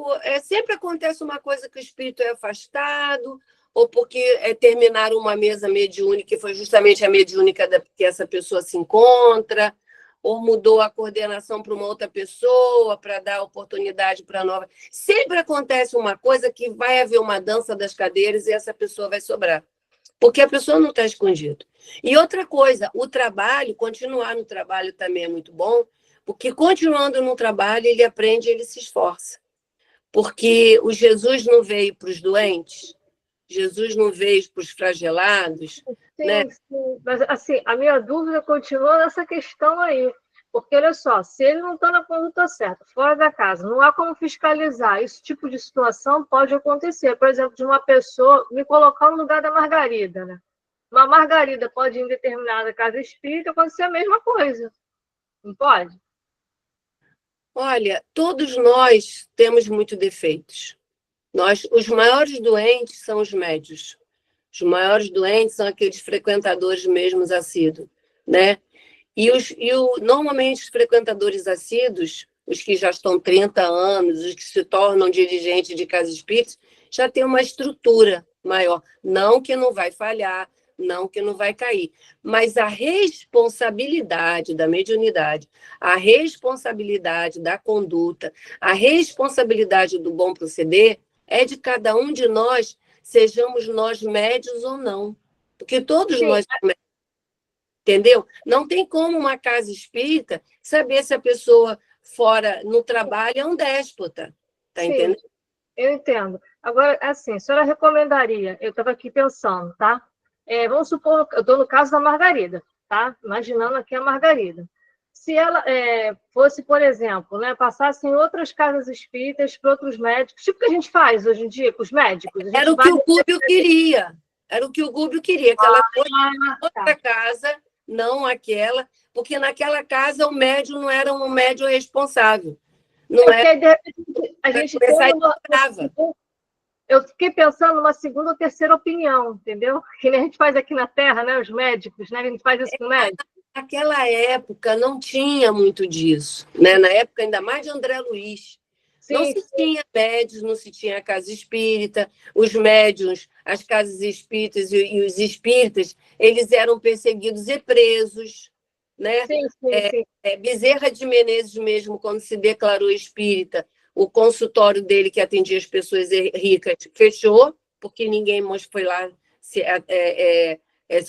sempre acontece uma coisa que o espírito é afastado, ou porque terminaram uma mesa mediúnica, que foi justamente a mediúnica que essa pessoa se encontra, ou mudou a coordenação para uma outra pessoa, para dar oportunidade para a nova. Sempre acontece uma coisa que vai haver uma dança das cadeiras e essa pessoa vai sobrar. Porque a pessoa não está escondida. E outra coisa, o trabalho, continuar no trabalho também é muito bom, porque continuando no trabalho, ele aprende, ele se esforça. Porque o Jesus não veio para os doentes, Jesus não veio para os flagelados. Sim, né? sim. Mas assim, a minha dúvida continua nessa questão aí. Porque, olha só, se ele não está na conduta certa, fora da casa, não há como fiscalizar. Esse tipo de situação pode acontecer. Por exemplo, de uma pessoa me colocar no lugar da Margarida, né? Uma Margarida pode, em determinada casa espírita, acontecer a mesma coisa. Não pode? Olha, todos nós temos muitos defeitos. Os maiores doentes são os médios. Os maiores doentes são aqueles frequentadores mesmos assíduos, né? Normalmente, os frequentadores assíduos, os que já estão 30 anos, os que se tornam dirigentes de casa espírita, já têm uma estrutura maior. Não que não vai falhar, não que não vai cair, mas a responsabilidade da mediunidade, a responsabilidade da conduta, a responsabilidade do bom proceder é de cada um de nós, sejamos nós médios ou não. Porque todos Sim. nós somos médios. Entendeu? Não tem como uma casa espírita saber se a pessoa fora no trabalho é um déspota. Tá entendendo? Eu entendo. Agora, assim, a senhora recomendaria, eu estava aqui pensando, tá? Vamos supor, eu estou no caso da Margarida, tá? Imaginando aqui a Margarida. Se ela fosse, por exemplo, né, passasse em outras casas espíritas para outros médicos, tipo o que a gente faz hoje em dia com os médicos. Era o que o Gúbio queria. Era o que o Gúbio queria, que ela fosse em outra casa, não aquela, porque naquela casa o médium não era um médium responsável. Não porque, era. de repente, a gente eu fiquei pensando numa segunda ou terceira opinião, entendeu? Que nem a gente faz aqui na Terra, né? Os médicos, né? A gente faz isso com médicos. Naquela época não tinha muito disso, né? Na época, ainda mais de André Luiz. Não se tinha médios, não se tinha casa espírita. Os médiuns, as casas espíritas e os espíritas, eles eram perseguidos e presos, né? Sim. Bezerra de Menezes mesmo, quando se declarou espírita, o consultório dele, que atendia as pessoas ricas, fechou, porque ninguém mais foi lá se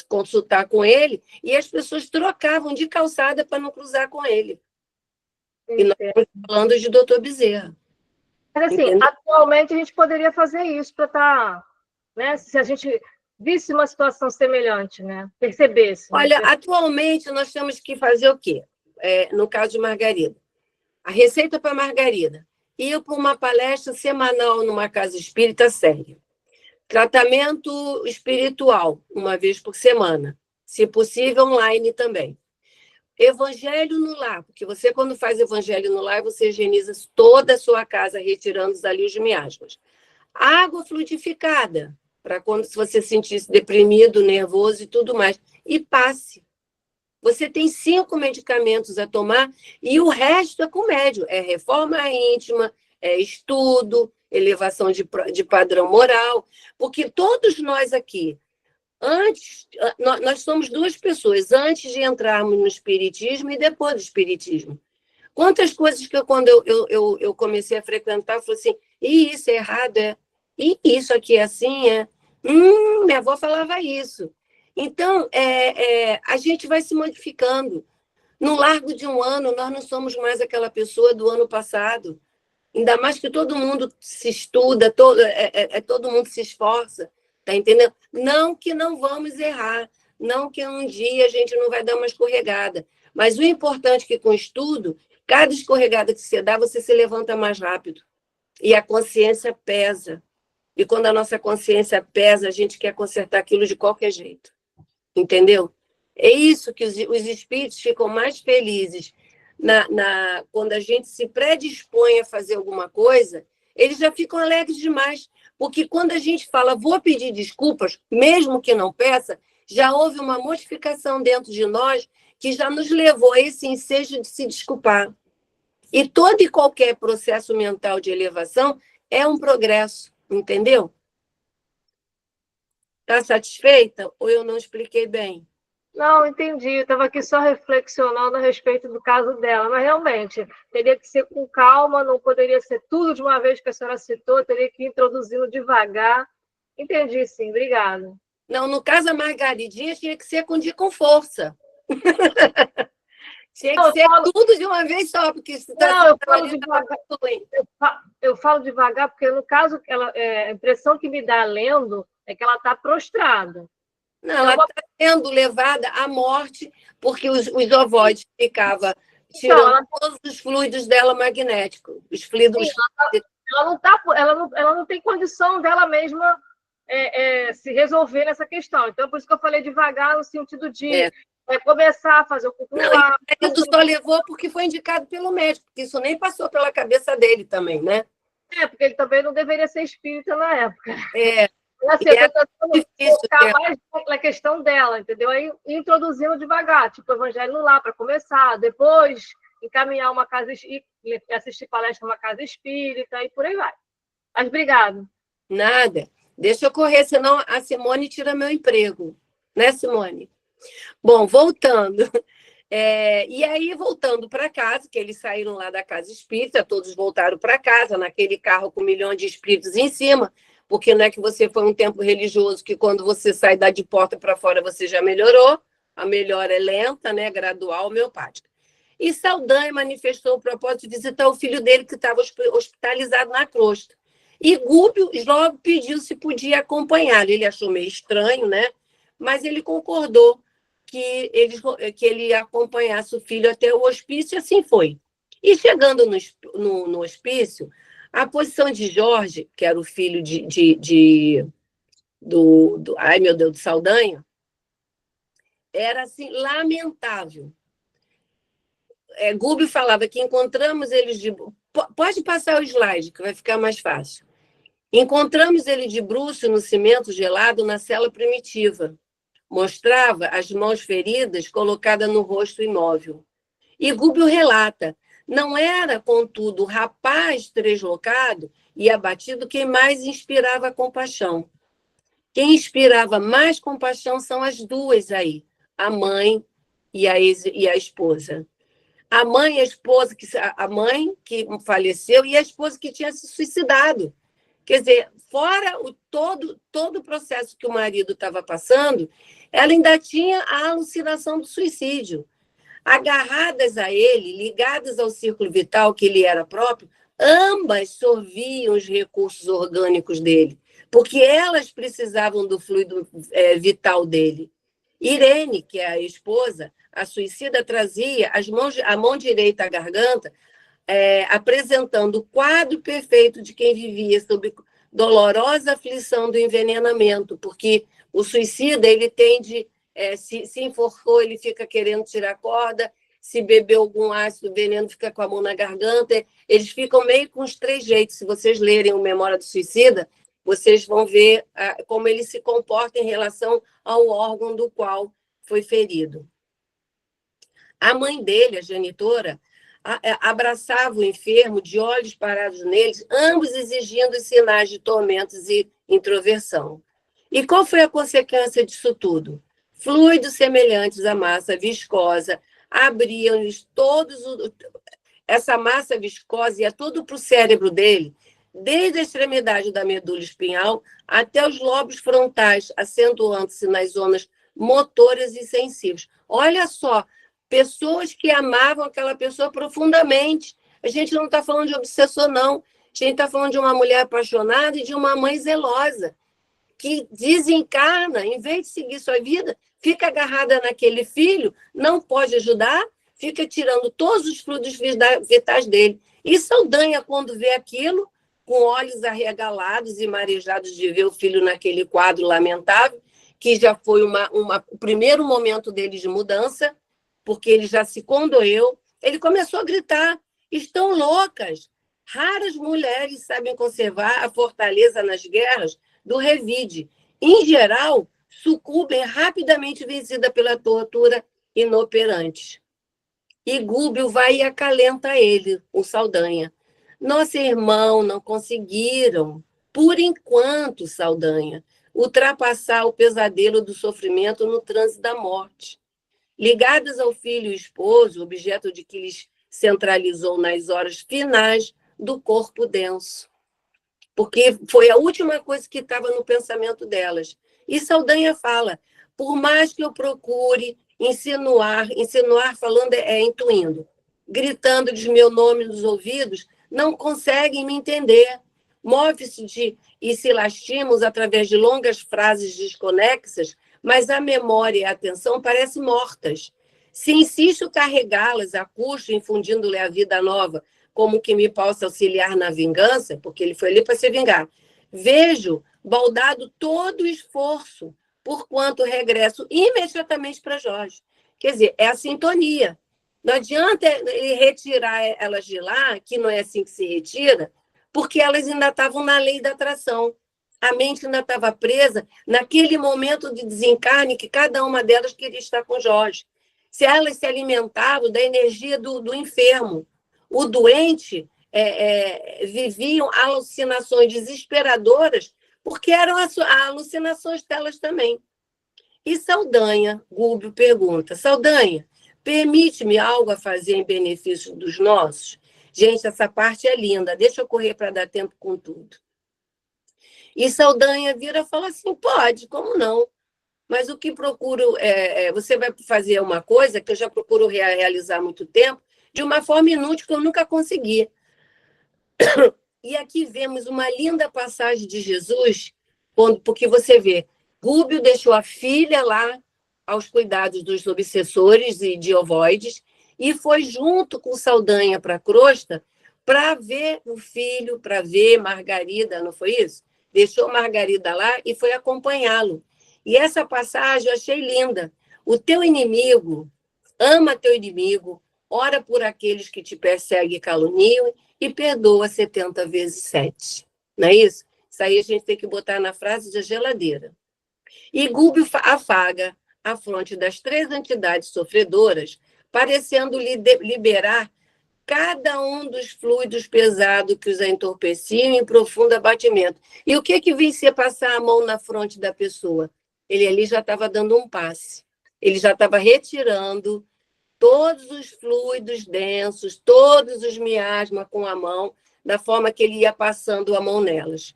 consultar com ele, e as pessoas trocavam de calçada para não cruzar com ele. E nós estamos falando de doutor Bezerra. Mas, assim, atualmente a gente poderia fazer isso para estar, né? Se a gente visse uma situação semelhante, né? Percebesse. Olha, atualmente nós temos que fazer o quê? No caso de Margarida. A receita para Margarida. Ir para uma palestra semanal numa casa espírita séria. Tratamento espiritual, uma vez por semana. Se possível, online também. Evangelho no lar, porque você, quando faz evangelho no lar, você higieniza toda a sua casa, retirando ali os miasmas. Água fluidificada, para quando você sentisse deprimido, nervoso e tudo mais. E passe. Você tem 5 medicamentos a tomar e o resto é com médio. É reforma íntima, é estudo, elevação de padrão moral. Porque todos nós aqui, nós somos 2 pessoas, antes de entrarmos no espiritismo e depois do espiritismo. Quantas coisas que quando eu comecei a frequentar, eu falei assim, isso é errado, e isso aqui é assim, minha avó falava isso. Então, a gente vai se modificando. No largo de um ano, nós não somos mais aquela pessoa do ano passado. Ainda mais que todo mundo se estuda, todo mundo se esforça. Tá entendendo? Não que não vamos errar, não que um dia a gente não vai dar uma escorregada. Mas o importante é que com o estudo, cada escorregada que você dá, você se levanta mais rápido. E a consciência pesa. E quando a nossa consciência pesa, a gente quer consertar aquilo de qualquer jeito. Entendeu? É isso que os espíritos ficam mais felizes quando a gente se predispõe a fazer alguma coisa, eles já ficam alegres demais, porque quando a gente fala, vou pedir desculpas, mesmo que não peça, já houve uma modificação dentro de nós que já nos levou a esse ensejo de se desculpar. E todo e qualquer processo mental de elevação é um progresso, entendeu? Está satisfeita ou eu não expliquei bem? Não, entendi. Eu estava aqui só reflexionando a respeito do caso dela, mas realmente teria que ser com calma, não poderia ser tudo de uma vez que a senhora citou, teria que ir introduzindo devagar. Entendi, sim, obrigada. Não, no caso, a Margaridinha tinha que ser com força. Tinha que ser tudo de uma vez só, porque se não, eu falo devagar, porque no caso, a impressão que me dá lendo é que ela está prostrada. Não, ela está sendo levada à morte, porque os ovoides ficavam tirando ela, todos os fluidos dela magnéticos. Os fluidos. sim, ela não tem condição dela mesma se resolver nessa questão. Então, por isso que eu falei devagar, no sentido de começar a fazer o culto no Não, lar. e o marido só levou porque foi indicado pelo médico, porque isso nem passou pela cabeça dele também, né? Porque ele também não deveria ser espírita na época. E Assim, eu é estou tentando difícil focar mais na questão dela, entendeu? Aí introduzindo devagar, tipo, o evangelho no lar para começar, depois encaminhar uma casa, assistir palestra numa casa espírita e por aí vai. Mas obrigado. Nada. Deixa eu correr, senão a Simone tira meu emprego. Né, Simone? Bom, voltando. E aí, voltando para casa, que eles saíram lá da casa espírita, todos voltaram para casa, naquele carro com 1 milhão de espíritos em cima, porque não é que você foi um tempo religioso que quando você sai de porta para fora você já melhorou, a melhora é lenta, né, gradual, homeopática. E Saldanha manifestou o propósito de visitar o filho dele que estava hospitalizado na crosta. E Gúbio logo pediu se podia acompanhá-lo. Ele achou meio estranho, né? Mas ele concordou que ele acompanhasse o filho até o hospício, e assim foi. E chegando no hospício, a posição de Jorge, que era o filho ai meu Deus, do Saldanha, era assim, lamentável. Gúbio falava que encontramos eles de... Pode passar o slide, que vai ficar mais fácil. Encontramos ele de bruço no cimento gelado na cela primitiva. Mostrava as mãos feridas colocadas no rosto imóvel. E Gúbio relata, não era, contudo, o rapaz deslocado e abatido quem mais inspirava compaixão. Quem inspirava mais compaixão são as duas aí, a mãe e a esposa. A mãe e a mãe que faleceu e a esposa que tinha se suicidado. Quer dizer, fora todo o processo que o marido estava passando, ela ainda tinha a alucinação do suicídio. Agarradas a ele, ligadas ao círculo vital que ele era próprio, ambas sorviam os recursos orgânicos dele, porque elas precisavam do fluido vital dele. Irene, que é a esposa, a suicida, trazia a mão direita à garganta, apresentando o quadro perfeito de quem vivia sob dolorosa aflição do envenenamento, porque o suicida ele tende, se enforcou, ele fica querendo tirar a corda, se bebeu algum ácido, veneno, fica com a mão na garganta, eles ficam meio com os 3 jeitos. Se vocês lerem o Memória do Suicida, vocês vão ver como ele se comporta em relação ao órgão do qual foi ferido. A mãe dele, a genitora, abraçava o enfermo, de olhos parados neles, ambos exigindo sinais de tormentos e introversão. E qual foi a consequência disso tudo? Fluidos semelhantes à massa viscosa abriam-lhes essa massa viscosa ia tudo para o cérebro dele, desde a extremidade da medula espinhal até os lobos frontais, acentuando-se nas zonas motoras e sensíveis. Olha só, pessoas que amavam aquela pessoa profundamente. A gente não está falando de obsessor, não. A gente está falando de uma mulher apaixonada e de uma mãe zelosa, que desencarna, em vez de seguir sua vida, fica agarrada naquele filho, não pode ajudar, fica tirando todos os fluidos vitais dele. E Saldanha, quando vê aquilo, com olhos arregalados e marejados de ver o filho naquele quadro lamentável, que já foi o primeiro momento dele de mudança, porque ele já se condoeu, ele começou a gritar, estão loucas. Raras mulheres sabem conservar a fortaleza nas guerras do revide. Em geral, sucumbem rapidamente vencida pela tortura inoperante. E Gúbio vai e acalenta ele, o Saldanha. Nosso irmão, não conseguiram, por enquanto, Saldanha, ultrapassar o pesadelo do sofrimento no trânsito da morte. Ligadas ao filho e esposo, objeto de que lhes centralizou nas horas finais do corpo denso. Porque foi a última coisa que estava no pensamento delas. E Saldanha fala, por mais que eu procure insinuar falando intuindo, gritando-lhes meu nome nos ouvidos, não conseguem me entender. Move-se e se lastimam através de longas frases desconexas, mas a memória e a atenção parecem mortas. Se insisto carregá-las a custo, infundindo-lhe a vida nova, como que me possa auxiliar na vingança, porque ele foi ali para se vingar, vejo baldado todo o esforço, porquanto regresso imediatamente para Jorge. Quer dizer, é a sintonia. Não adianta ele retirar elas de lá, que não é assim que se retira, porque elas ainda estavam na lei da atração. A mente ainda estava presa naquele momento de desencarne que cada uma delas queria estar com Jorge. Se elas se alimentavam da energia do enfermo, o doente viviam alucinações desesperadoras, porque eram as alucinações delas também. E Saldanha, Gúbio pergunta, Saldanha, permite-me algo a fazer em benefício dos nossos? Gente, essa parte é linda, deixa eu correr para dar tempo com tudo. E Saldanha vira e fala assim, pode, como não? Mas o que procuro, você vai fazer uma coisa que eu já procuro realizar há muito tempo, de uma forma inútil que eu nunca consegui. E aqui vemos uma linda passagem de Jesus, porque você vê, Gúbio deixou a filha lá aos cuidados dos obsessores e de ovoides e foi junto com Saldanha para a crosta para ver o filho, para ver Margarida, não foi isso? Deixou Margarida lá e foi acompanhá-lo. E essa passagem eu achei linda. O teu inimigo, ama teu inimigo, ora por aqueles que te perseguem e caluniam e perdoa 70 vezes 7. Não é isso? Isso aí a gente tem que botar na frase da geladeira. E Gúbio afaga a fronte das 3 entidades sofredoras, parecendo liberar cada um dos fluidos pesados que os entorpeciam em profundo abatimento. E o que vicia passar a mão na fronte da pessoa? Ele ali já estava dando um passe. Ele já estava retirando todos os fluidos densos, todos os miasmas com a mão, da forma que ele ia passando a mão nelas.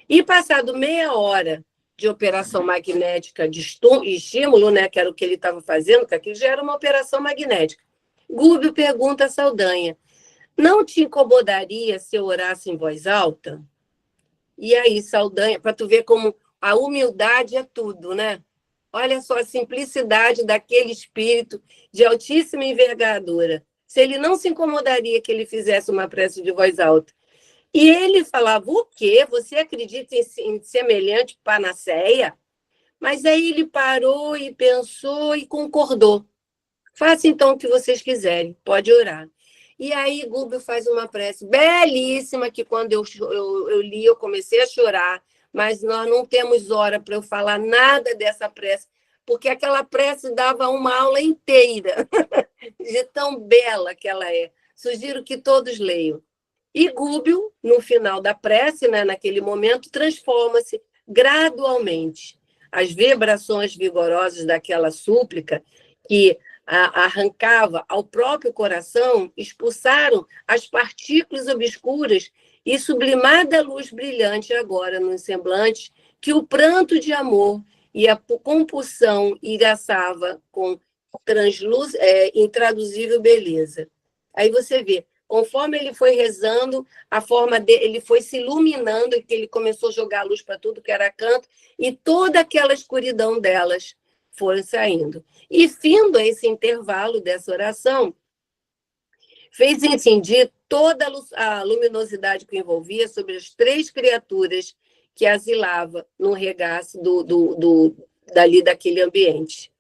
E passado meia hora de operação magnética de estímulo, né, que era o que ele estava fazendo, que aquilo já era uma operação magnética, Gúbio pergunta a Saldanha, não te incomodaria se eu orasse em voz alta? E aí, Saldanha, para tu ver como a humildade é tudo, né? Olha só a simplicidade daquele espírito de altíssima envergadura. Se ele não se incomodaria que ele fizesse uma prece de voz alta. E ele falava, o quê? Você acredita em semelhante panaceia? Mas aí ele parou e pensou e concordou. Faça então o que vocês quiserem, pode orar. E aí Gúbio faz uma prece belíssima, que quando eu li, eu comecei a chorar, mas nós não temos hora para eu falar nada dessa prece, porque aquela prece dava uma aula inteira, de tão bela que ela é. Sugiro que todos leiam. E Gúbio, no final da prece, né, naquele momento, transforma-se gradualmente. As vibrações vigorosas daquela súplica, que arrancava ao próprio coração, expulsaram as partículas obscuras e sublimada luz brilhante agora nos semblantes, que o pranto de amor e a compulsão iraçava com intraduzível beleza. Aí você vê, conforme ele foi rezando, a forma dele, ele foi se iluminando, e que ele começou a jogar luz para tudo que era canto, e toda aquela escuridão delas foram saindo. E, findo esse intervalo dessa oração, fez incidir toda a luminosidade que envolvia sobre as 3 criaturas que asilava no regaço dali daquele ambiente.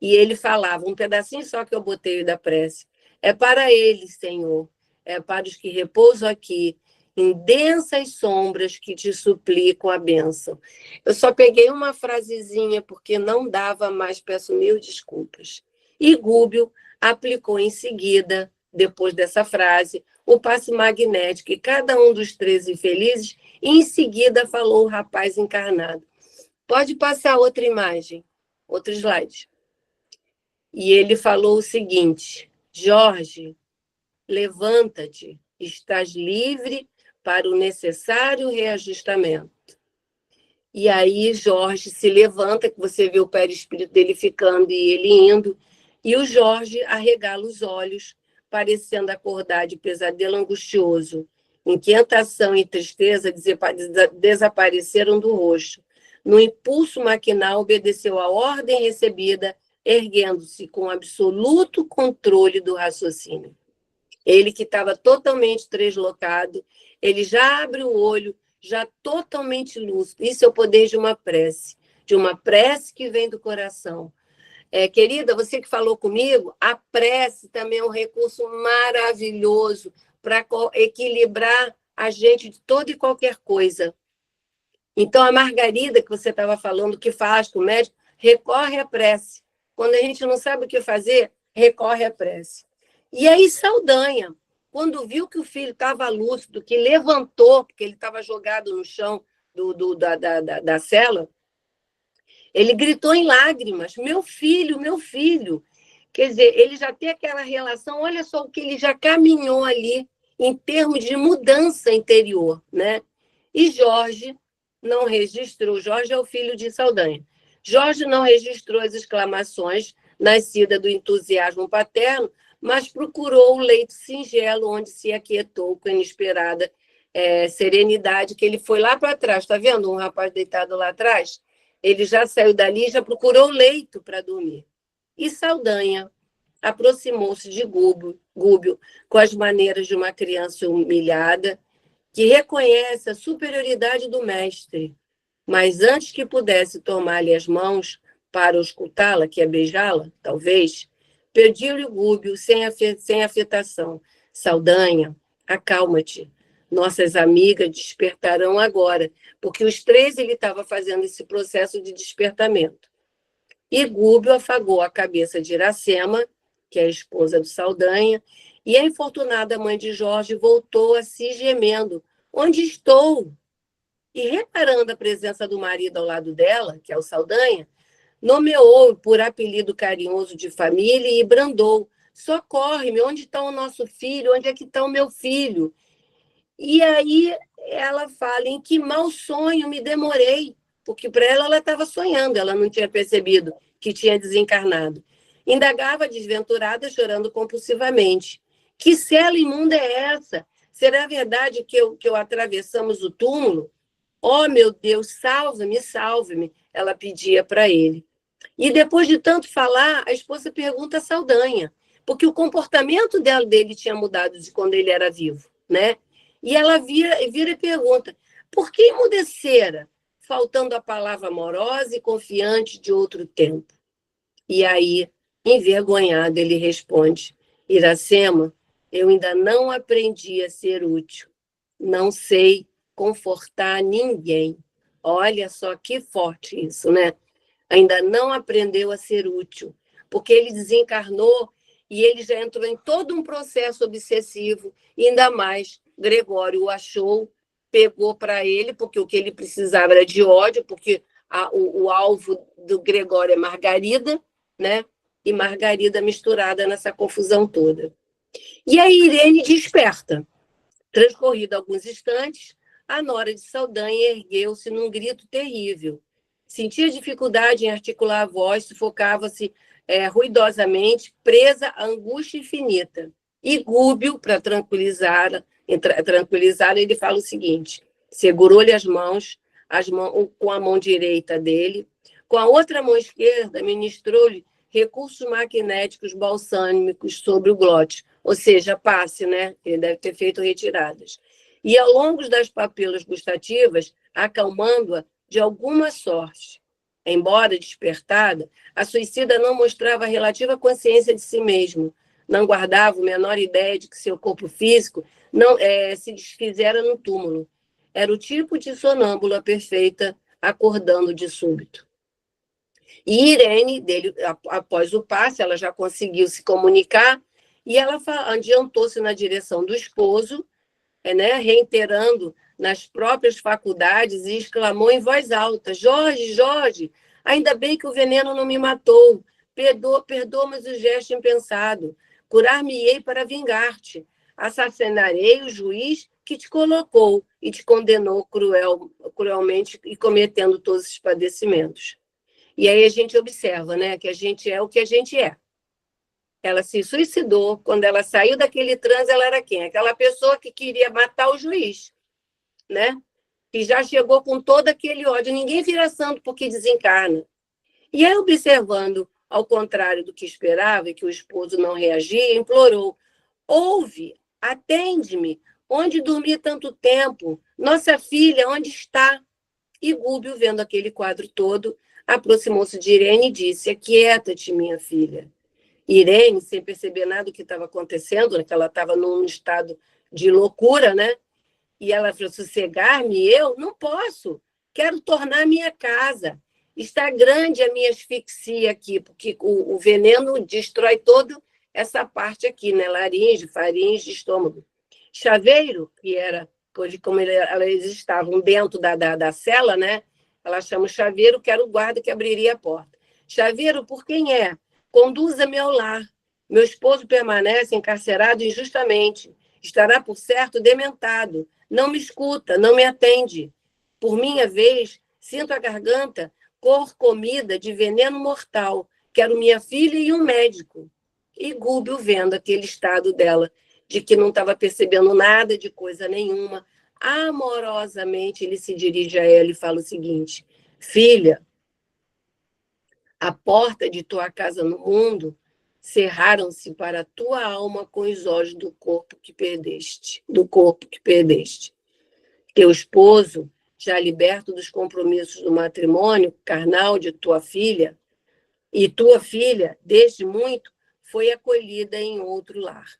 E ele falava, um pedacinho só que eu botei da prece, é para eles, Senhor, é para os que repousam aqui, em densas sombras que te suplicam a bênção. Eu só peguei uma frasezinha, porque não dava mais, peço mil desculpas. E Gúbio aplicou em seguida, depois dessa frase, o passe magnético, e cada um dos 3 infelizes, em seguida falou o rapaz encarnado. Pode passar outra imagem, outro slide. E ele falou o seguinte, Jorge, levanta-te, estás livre para o necessário reajustamento. E aí Jorge se levanta, que você vê o perispírito dele ficando e ele indo, e o Jorge arregala os olhos, parecendo acordar de pesadelo angustioso. Inquietação e tristeza desapareceram do rosto. No impulso maquinal, obedeceu a ordem recebida erguendo-se com absoluto controle do raciocínio. Ele que estava totalmente deslocado, ele já abre o olho, já totalmente lúcido. Isso é o poder de uma prece que vem do coração. Querida, você que falou comigo, a prece também é um recurso maravilhoso para equilibrar a gente de toda e qualquer coisa. Então, a Margarida, que você estava falando, que faz com o médico, recorre à prece. Quando a gente não sabe o que fazer, recorre à prece. E aí, Saldanha, quando viu que o filho estava lúcido, que levantou, porque ele estava jogado no chão da cela, ele gritou em lágrimas, meu filho, meu filho. Quer dizer, ele já tem aquela relação, olha só o que ele já caminhou ali em termos de mudança interior, né? E Jorge não registrou, Jorge é o filho de Saldanha, Jorge não registrou as exclamações nascidas do entusiasmo paterno, mas procurou o leito singelo onde se aquietou com inesperada serenidade, que ele foi lá para trás, está vendo um rapaz deitado lá atrás? Ele já saiu dali e já procurou o leito para dormir. E Saldanha aproximou-se de Gúbio com as maneiras de uma criança humilhada, que reconhece a superioridade do mestre, mas antes que pudesse tomar-lhe as mãos para escutá-la, que é beijá-la, talvez, pediu-lhe Gúbio sem afetação: Saldanha, acalma-te. Nossas amigas despertarão agora, porque os três ele estava fazendo esse processo de despertamento. E Gúbio afagou a cabeça de Iracema, que é a esposa do Saldanha, e a infortunada mãe de Jorge voltou a si gemendo: onde estou? E reparando a presença do marido ao lado dela, que é o Saldanha, nomeou por apelido carinhoso de família e brandou: socorre-me, onde está o nosso filho? Onde é que está o meu filho? E aí ela fala: em que mau sonho me demorei, porque para ela estava sonhando, ela não tinha percebido que tinha desencarnado. Indagava desventurada, chorando compulsivamente: que cela imunda é essa? Será verdade que eu atravessamos o túmulo? Oh, meu Deus, salve-me, salve-me, ela pedia para ele. E depois de tanto falar, a esposa pergunta a Saldanha, porque o comportamento dele tinha mudado de quando ele era vivo, né? E ela vira e pergunta: por que emudecera, faltando a palavra amorosa e confiante de outro tempo? E aí, envergonhado, ele responde: Iracema, eu ainda não aprendi a ser útil. Não sei confortar ninguém. Olha só que forte isso, né? Ainda não aprendeu a ser útil, porque ele desencarnou e ele já entrou em todo um processo obsessivo, e ainda mais Gregório o achou, pegou para ele, porque o que ele precisava era de ódio, porque o alvo do Gregório é Margarida, né? E Margarida misturada nessa confusão toda. E a Irene desperta. Transcorrido alguns instantes, a nora de Saldanha ergueu-se num grito terrível. Sentia dificuldade em articular a voz, sufocava-se ruidosamente, presa à angústia infinita. E Gúbio, para tranquilizá-la, ele fala o seguinte: segurou-lhe as mãos com a mão direita dele, com a outra mão esquerda ministrou-lhe recursos magnéticos balsâmicos sobre o glote, ou seja, passe, né? Ele deve ter feito retiradas. E ao longo das papilas gustativas, acalmando-a de alguma sorte. Embora despertada, a suicida não mostrava relativa consciência de si mesmo, não guardava a menor ideia de que seu corpo físico não se desfizera no túmulo. Era o tipo de sonâmbula perfeita, acordando de súbito. E Irene, após o passe, ela já conseguiu se comunicar, e ela adiantou-se na direção do esposo, né, reiterando nas próprias faculdades, e exclamou em voz alta: Jorge, Jorge, ainda bem que o veneno não me matou. Perdoa-me o gesto impensado. Curar-me-ei para vingar-te. Assassinarei o juiz que te colocou e te condenou cruelmente e cometendo todos esses padecimentos. E aí a gente observa, né, que a gente é o que a gente é. Ela se suicidou. Quando ela saiu daquele transe, ela era quem? Aquela pessoa que queria matar o juiz, né? Que já chegou com todo aquele ódio. Ninguém vira santo porque desencarna. E aí, observando ao contrário do que esperava e que o esposo não reagia, implorou: ouve, atende-me, onde dormi tanto tempo? Nossa filha, onde está? E Gúbio, vendo aquele quadro todo, aproximou-se de Irene e disse: aquieta-te, minha filha. Irene, sem perceber nada do que estava acontecendo, né, que ela estava num estado de loucura, né? E ela falou: sossegar-me? Eu não posso. Quero tornar minha casa. Está grande a minha asfixia aqui, porque o veneno destrói toda essa parte aqui, né? Laringe, faringe, estômago. Chaveiro, que era, como eles estavam dentro da cela, né? Ela chama o chaveiro, que era o guarda que abriria a porta. Chaveiro, por quem é? Conduza-me ao lar. Meu esposo permanece encarcerado injustamente. Estará, por certo, dementado. Não me escuta, não me atende. Por minha vez, sinto a garganta comida de veneno mortal. Quero minha filha e um médico. E Gúbio, vendo aquele estado dela, de que não estava percebendo nada de coisa nenhuma, amorosamente ele se dirige a ela e fala o seguinte: filha, a porta de tua casa no mundo cerraram-se para a tua alma com os olhos do corpo que perdeste. Teu esposo, já liberto dos compromissos do matrimônio carnal de tua filha, e tua filha, desde muito, foi acolhida em outro lar.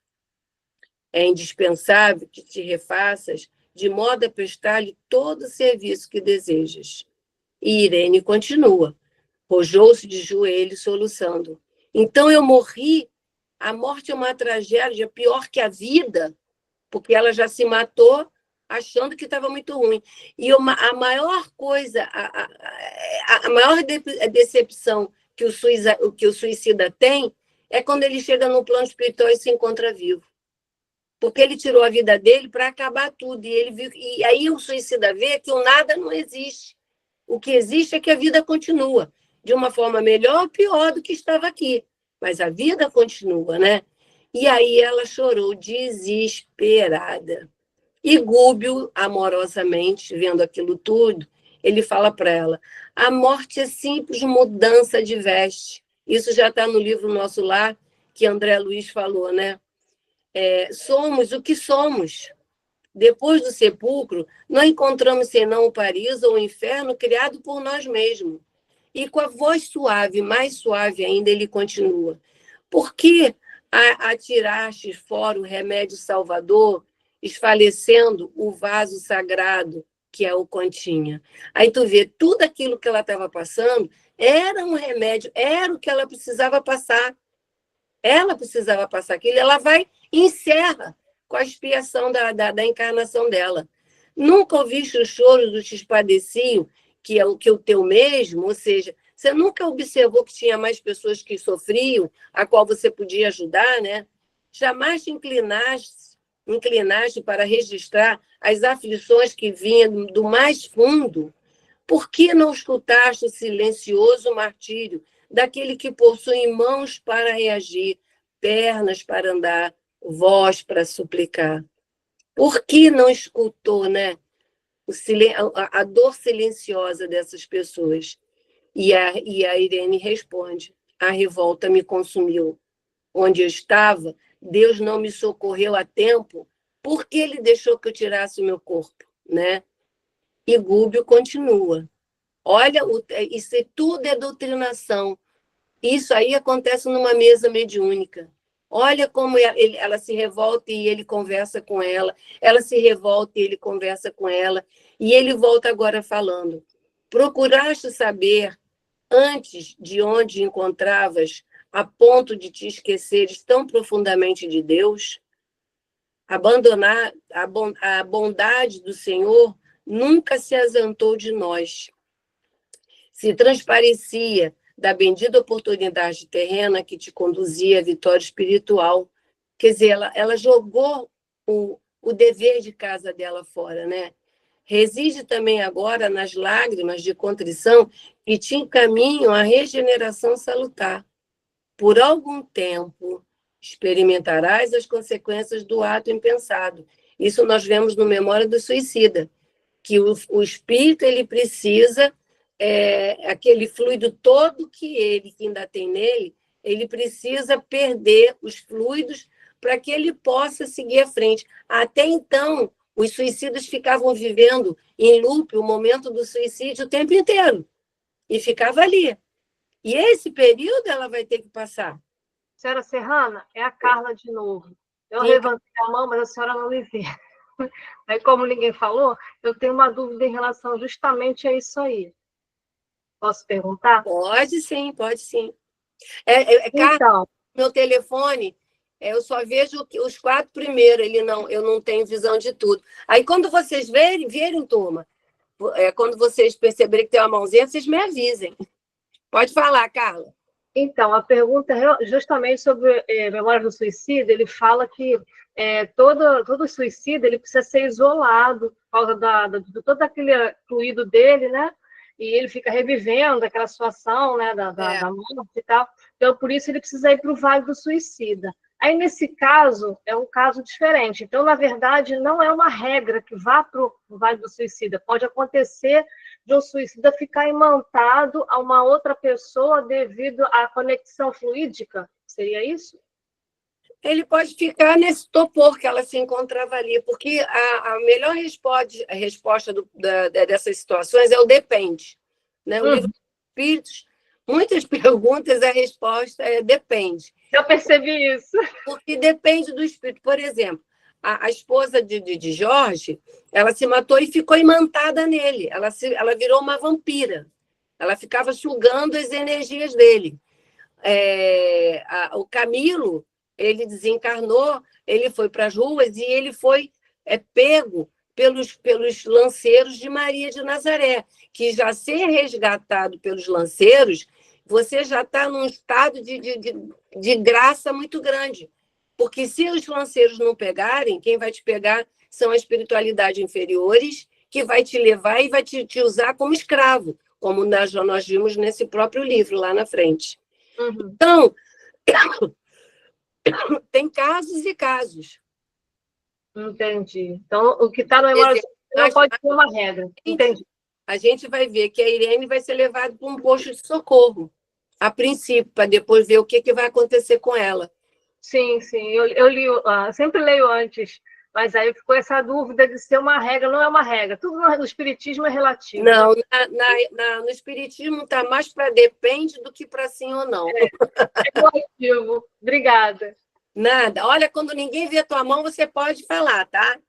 É indispensável que te refaças de modo a prestar-lhe todo o serviço que desejas. E Irene continua. Rojou-se de joelhos, soluçando. Então eu morri? A morte é uma tragédia pior que a vida, porque ela já se matou achando que estava muito ruim. E a maior coisa, a maior decepção que o suicida tem é quando ele chega no plano espiritual e se encontra vivo. Porque ele tirou a vida dele para acabar tudo. E aí o suicida vê que o nada não existe. O que existe é que a vida continua, de uma forma melhor ou pior do que estava aqui. Mas a vida continua, né? E aí ela chorou desesperada. E Gúbio, amorosamente, vendo aquilo tudo, ele fala para ela: a morte é simples mudança de veste. Isso já está no livro Nosso Lar, que André Luiz falou, né? Somos o que somos. Depois do sepulcro, não encontramos senão o paraíso ou o inferno criado por nós mesmos. E com a voz suave, mais suave ainda, ele continua: por que atiraste fora o remédio salvador, esfalecendo o vaso sagrado que é o continha? Aí tu vê, tudo aquilo que ela estava passando era um remédio, era o que ela precisava passar. Ela precisava passar aquilo, ela vai e encerra com a expiação da encarnação dela. Nunca ouviste o choro dos que padeciam, que é o teu mesmo, ou seja, você nunca observou que tinha mais pessoas que sofriam, a qual você podia ajudar, né? Jamais te inclinaste para registrar as aflições que vinham do mais fundo. Por que não escutaste o silencioso martírio daquele que possui mãos para reagir, pernas para andar, voz para suplicar? Por que não escutou, né, a dor silenciosa dessas pessoas? E a Irene responde: a revolta me consumiu. Onde eu estava, Deus não me socorreu a tempo, porque ele deixou que eu tirasse o meu corpo, né? E Gúbio continua. Olha, isso tudo é doutrinação. Isso aí acontece numa mesa mediúnica. Olha como ela se revolta e ele conversa com ela. Ela se revolta e ele conversa com ela. E ele volta agora falando: procuraste saber antes de onde encontravas, a ponto de te esqueceres tão profundamente de Deus? Abandonar a bondade do Senhor nunca se ausentou de nós. Se transparecia da bendita oportunidade terrena que te conduzia à vitória espiritual. Quer dizer, ela jogou o dever de casa dela fora, né? Reside também agora nas lágrimas de contrição que te encaminham à regeneração salutar. Por algum tempo, experimentarás as consequências do ato impensado. Isso nós vemos no Memória do Suicida, que o espírito ele precisa aquele fluido todo que ainda tem nele, ele precisa perder os fluidos para que ele possa seguir à frente. Até então, os suicidas ficavam vivendo em loop o momento do suicídio o tempo inteiro. E ficava ali. E esse período ela vai ter que passar. Senhora Serrana, é a Carla de novo. Eu Sim. levantei a mão, mas a senhora não me vê. Aí, como ninguém falou, eu tenho uma dúvida em relação justamente a isso aí. Posso perguntar? Pode sim, pode sim. Carla, Então, meu telefone, eu só vejo os 4 primeiros, eu não tenho visão de tudo. Aí, quando vocês verem, turma, quando vocês perceberem que tem uma mãozinha, vocês me avisem. Pode falar, Carla. Então, a pergunta é justamente sobre memória do suicídio. Ele fala que todo suicídio ele precisa ser isolado por causa de todo aquele fluido dele, né? E ele fica revivendo aquela situação, né, da morte e tal. Então, por isso, ele precisa ir para o Vale do Suicida. Aí, nesse caso, é um caso diferente. Então, na verdade, não é uma regra que vá para o Vale do Suicida. Pode acontecer de um suicida ficar imantado a uma outra pessoa devido à conexão fluídica? Seria isso? Ele pode ficar nesse topor que ela se encontrava ali, porque a melhor resposta dessas situações é o depende. Né? O livro dos Espíritos, muitas perguntas, a resposta é depende. Eu percebi isso. Porque depende do espírito. Por exemplo, a esposa de Jorge, ela se matou e ficou imantada nele. Ela virou uma vampira. Ela ficava sugando as energias dele. O Camilo, ele desencarnou, ele foi para as ruas e ele foi pego pelos lanceiros de Maria de Nazaré, que já ser resgatado pelos lanceiros, você já está num estado de graça muito grande. Porque se os lanceiros não pegarem, quem vai te pegar são a espiritualidade inferiores, que vai te levar e vai te usar como escravo, como nós vimos nesse próprio livro lá na frente. Uhum. Então, tem casos e casos. Entendi. Então, o que está no memória não pode ser uma regra. Entendi. A gente vai ver que a Irene vai ser levada para um posto de socorro, a princípio, para depois ver o que vai acontecer com ela. Sim, sim. Eu li, sempre leio antes, mas aí ficou essa dúvida de ser uma regra. Não é uma regra. Tudo no espiritismo é relativo. Não, no espiritismo está mais para depende do que para sim ou não. É relativo. Obrigada. Nada. Olha, quando ninguém vê a tua mão, você pode falar, tá?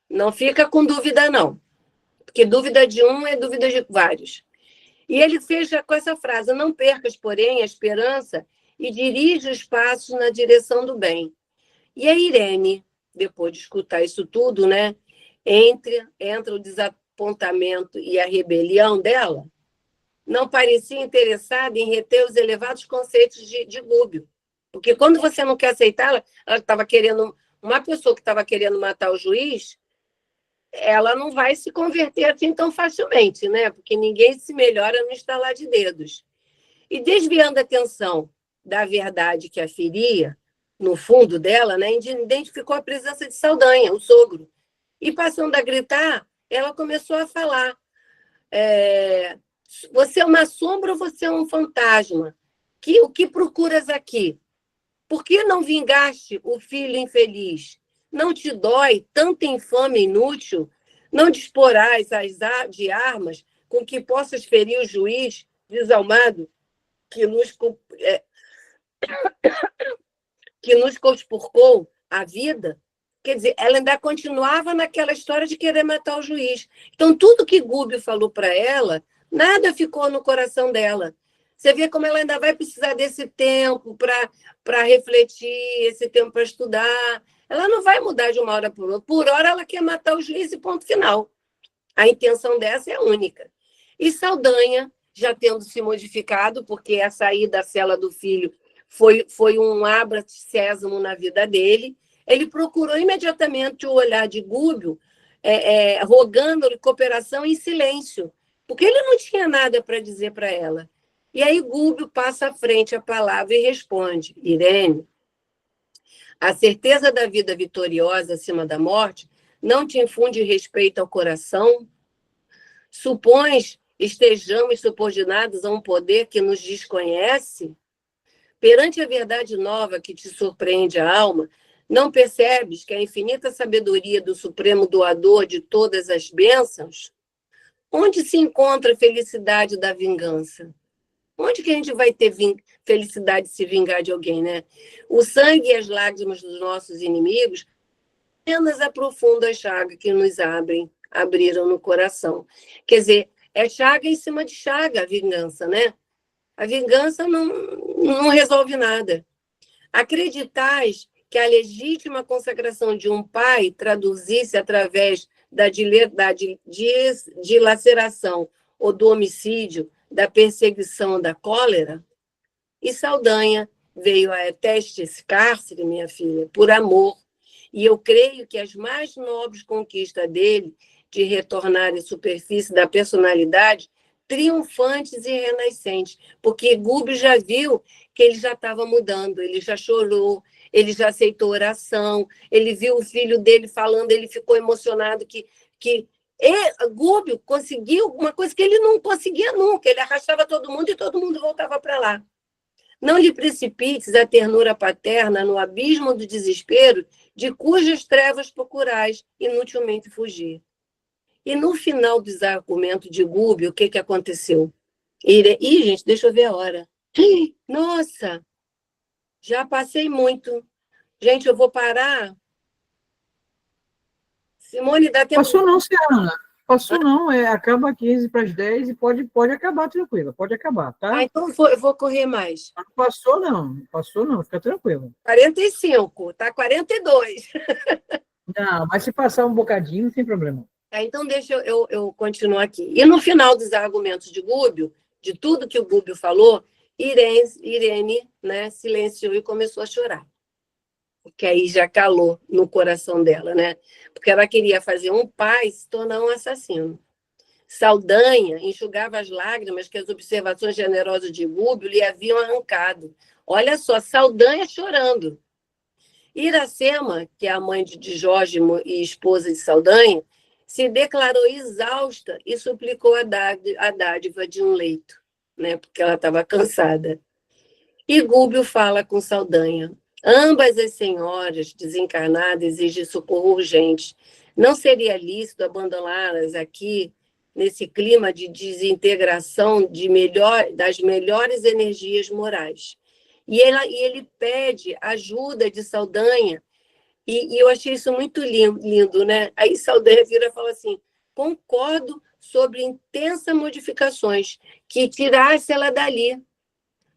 Não fica com dúvida, não. Porque dúvida de um é dúvida de vários. E ele fecha com essa frase: não percas, porém, a esperança e dirige os passos na direção do bem. E a Irene, depois de escutar isso tudo, né, entra o desapontamento e a rebelião dela, não parecia interessada em reter os elevados conceitos de Gúbio. Porque quando você não quer aceitar, ela estava querendo, uma pessoa que estava querendo matar o juiz, ela não vai se converter assim tão facilmente, né? Porque ninguém se melhora no estalar de dedos. E desviando a atenção da verdade que a feria, no fundo dela, né, identificou a presença de Saldanha, o sogro. E passando a gritar, ela começou a falar: você é uma sombra ou você é um fantasma? O que procuras aqui? Por que não vingaste o filho infeliz? Não te dói tanta infâmia inútil? Não disporás de armas com que possas ferir o juiz desalmado que nos conspurcou a vida? Quer dizer, ela ainda continuava naquela história de querer matar o juiz. Então, tudo que Gúbio falou para ela, nada ficou no coração dela. Você vê como ela ainda vai precisar desse tempo para refletir, esse tempo para estudar. Ela não vai mudar de uma hora para outra. Por hora, ela quer matar o juiz e ponto final. A intenção dessa é única. E Saldanha, já tendo se modificado, porque a saída da cela do filho foi um abra-sésamo na vida dele, ele procurou imediatamente o olhar de Gúbio, rogando-lhe cooperação em silêncio, porque ele não tinha nada para dizer para ela. E aí Gúbio passa à frente a palavra e responde: Irene, a certeza da vida vitoriosa acima da morte não te infunde respeito ao coração? Supões estejamos subordinados a um poder que nos desconhece? Perante a verdade nova que te surpreende a alma, não percebes que a infinita sabedoria do Supremo Doador de todas as bênçãos? Onde se encontra a felicidade da vingança? Onde que a gente vai ter felicidade de se vingar de alguém, né? O sangue e as lágrimas dos nossos inimigos apenas aprofundam a chaga que nos abriram no coração. Quer dizer, é chaga em cima de chaga a vingança, né? A vingança não resolve nada. Acreditais que a legítima consagração de um pai traduzisse através da dilaceração ou do homicídio, da perseguição, da cólera? E Saldanha veio até este cárcere, minha filha, por amor. E eu creio que as mais nobres conquistas dele, de retornar à superfície da personalidade, triunfantes e renascentes, porque Gubbio já viu que ele já estava mudando, ele já chorou, ele já aceitou oração, ele viu o filho dele falando, ele ficou emocionado que Gubbio conseguiu uma coisa que ele não conseguia nunca, ele arrastava todo mundo e todo mundo voltava para lá. Não lhe precipites a ternura paterna no abismo do desespero de cujas trevas procurais inutilmente fugir. E no final dos argumentos de Gubbio, o que aconteceu? Gente, deixa eu ver a hora. Nossa, já passei muito. Gente, eu vou parar. Simone, dá tempo... Passou não, Ciana. Passou não, acaba 15 para as 10 e pode acabar tranquila, pode acabar, tá? Então eu vou correr mais. Não passou não, fica tranquilo. 45, tá 42. Não, mas se passar um bocadinho, não tem problema. Então, deixa eu continuar aqui. E no final dos argumentos de Gubbio, de tudo que o Gubbio falou, Irene, né, silenciou e começou a chorar. Porque aí já calou no coração dela, né? Porque ela queria fazer um pai se tornar um assassino. Saldanha enxugava as lágrimas que as observações generosas de Gubbio lhe haviam arrancado. Olha só, Saldanha chorando. Iracema, que é a mãe de Jorge e esposa de Saldanha, se declarou exausta e suplicou a dádiva de um leito, né? Porque ela estava cansada. E Gubbio fala com Saldanha. Ambas as senhoras desencarnadas exigem socorro urgente. Não seria lícito abandoná-las aqui, nesse clima de desintegração das melhores energias morais. E ele pede ajuda de Saldanha, e eu achei isso muito lindo, né? Aí Saldanha vira e fala assim, concordo sobre intensas modificações, que tirasse ela dali.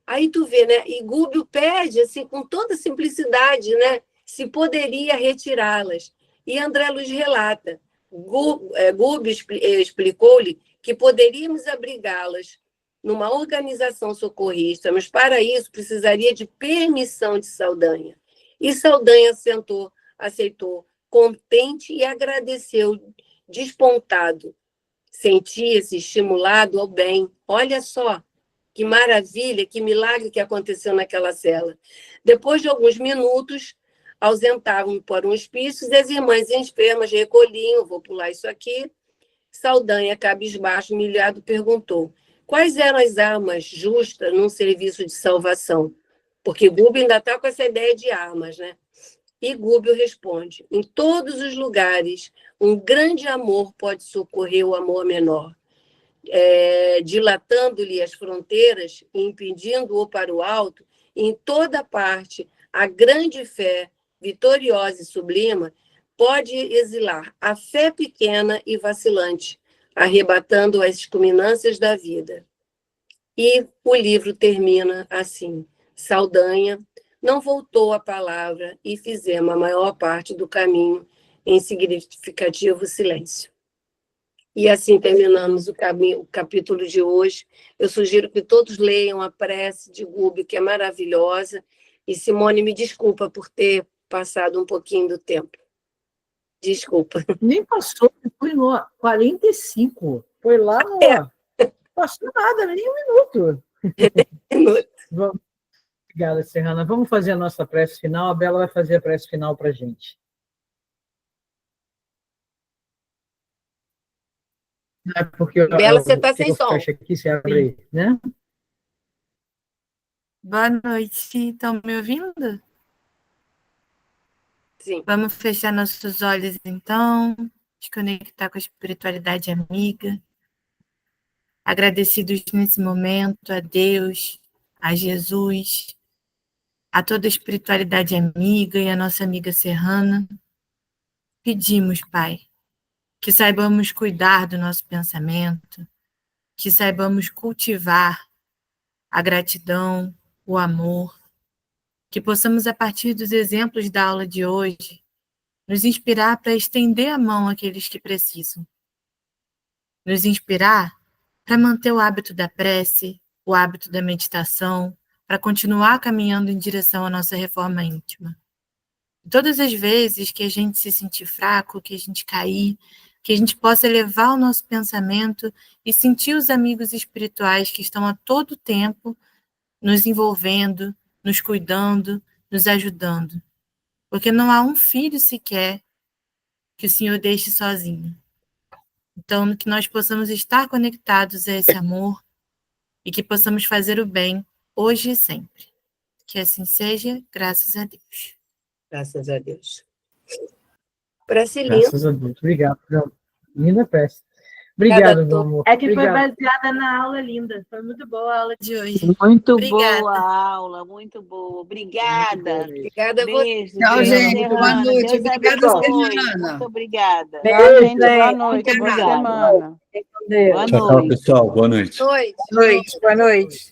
Aí tu vê, né? E Gubbio pede, assim, com toda simplicidade, né? Se poderia retirá-las. E André Luiz relata, Gubbio explicou-lhe que poderíamos abrigá-las numa organização socorrista, mas para isso precisaria de permissão de Saldanha. E Saldanha aceitou, contente e agradeceu, despontado. Sentia-se estimulado ao bem. Olha só, que maravilha, que milagre que aconteceu naquela cela. Depois de alguns minutos, ausentavam por um hospício e as irmãs enfermas recolhiam, vou pular isso aqui. Saldanha, cabisbaixo, humilhado, perguntou quais eram as armas justas num serviço de salvação, porque Gubbio ainda está com essa ideia de armas, né? E Gubbio responde, em todos os lugares, um grande amor pode socorrer o amor menor, dilatando-lhe as fronteiras e impedindo-o para o alto, em toda parte, a grande fé, vitoriosa e sublima, pode exilar a fé pequena e vacilante, arrebatando as culminâncias da vida. E o livro termina assim, Saldanha não voltou a palavra e fizemos a maior parte do caminho em significativo silêncio. E assim terminamos o capítulo de hoje. Eu sugiro que todos leiam a prece de Gubbio, que é maravilhosa. E Simone, me desculpa por ter passado um pouquinho do tempo. Desculpa. Nem passou, foi no 45. Foi lá no... Passou nada, nem um minuto. Obrigada, Serrana. Vamos fazer a nossa prece final. A Bela vai fazer a prece final para a gente. É porque Bela, você está sem som. Fecha aqui, você abre aí, né? Boa noite, estão me ouvindo? Sim. Vamos fechar nossos olhos, então, desconectar com a espiritualidade amiga. Agradecidos nesse momento a Deus, a Jesus, a toda a espiritualidade amiga e a nossa amiga serrana. Pedimos, Pai, que saibamos cuidar do nosso pensamento, que saibamos cultivar a gratidão, o amor, que possamos, a partir dos exemplos da aula de hoje, nos inspirar para estender a mão àqueles que precisam. Nos inspirar para manter o hábito da prece, o hábito da meditação, para continuar caminhando em direção à nossa reforma íntima. Todas as vezes que a gente se sentir fraco, que a gente cair, que a gente possa elevar o nosso pensamento e sentir os amigos espirituais que estão a todo tempo nos envolvendo, nos cuidando, nos ajudando. Porque não há um filho sequer que o Senhor deixe sozinho. Então, que nós possamos estar conectados a esse amor e que possamos fazer o bem hoje e sempre. Que assim seja, graças a Deus. Graças a Deus. Prece linda. Graças a Deus. Obrigado. Linda prece. Obrigado, meu amor. É que foi Obrigado. baseada na aula linda. Foi muito boa a aula de hoje. Muito Obrigada. boa a aula, muito boa. Obrigada. Obrigada a você. Beijo. Tchau, Deus gente. abençoe. Boa noite. Deus Obrigada, abençoe. Serrana. Muito obrigada. Beijo, gente. Boa noite. Muito Boa obrigada. semana. Deus. Boa Tchau, tchau, noite. pessoal. Boa noite. Noite. Boa noite.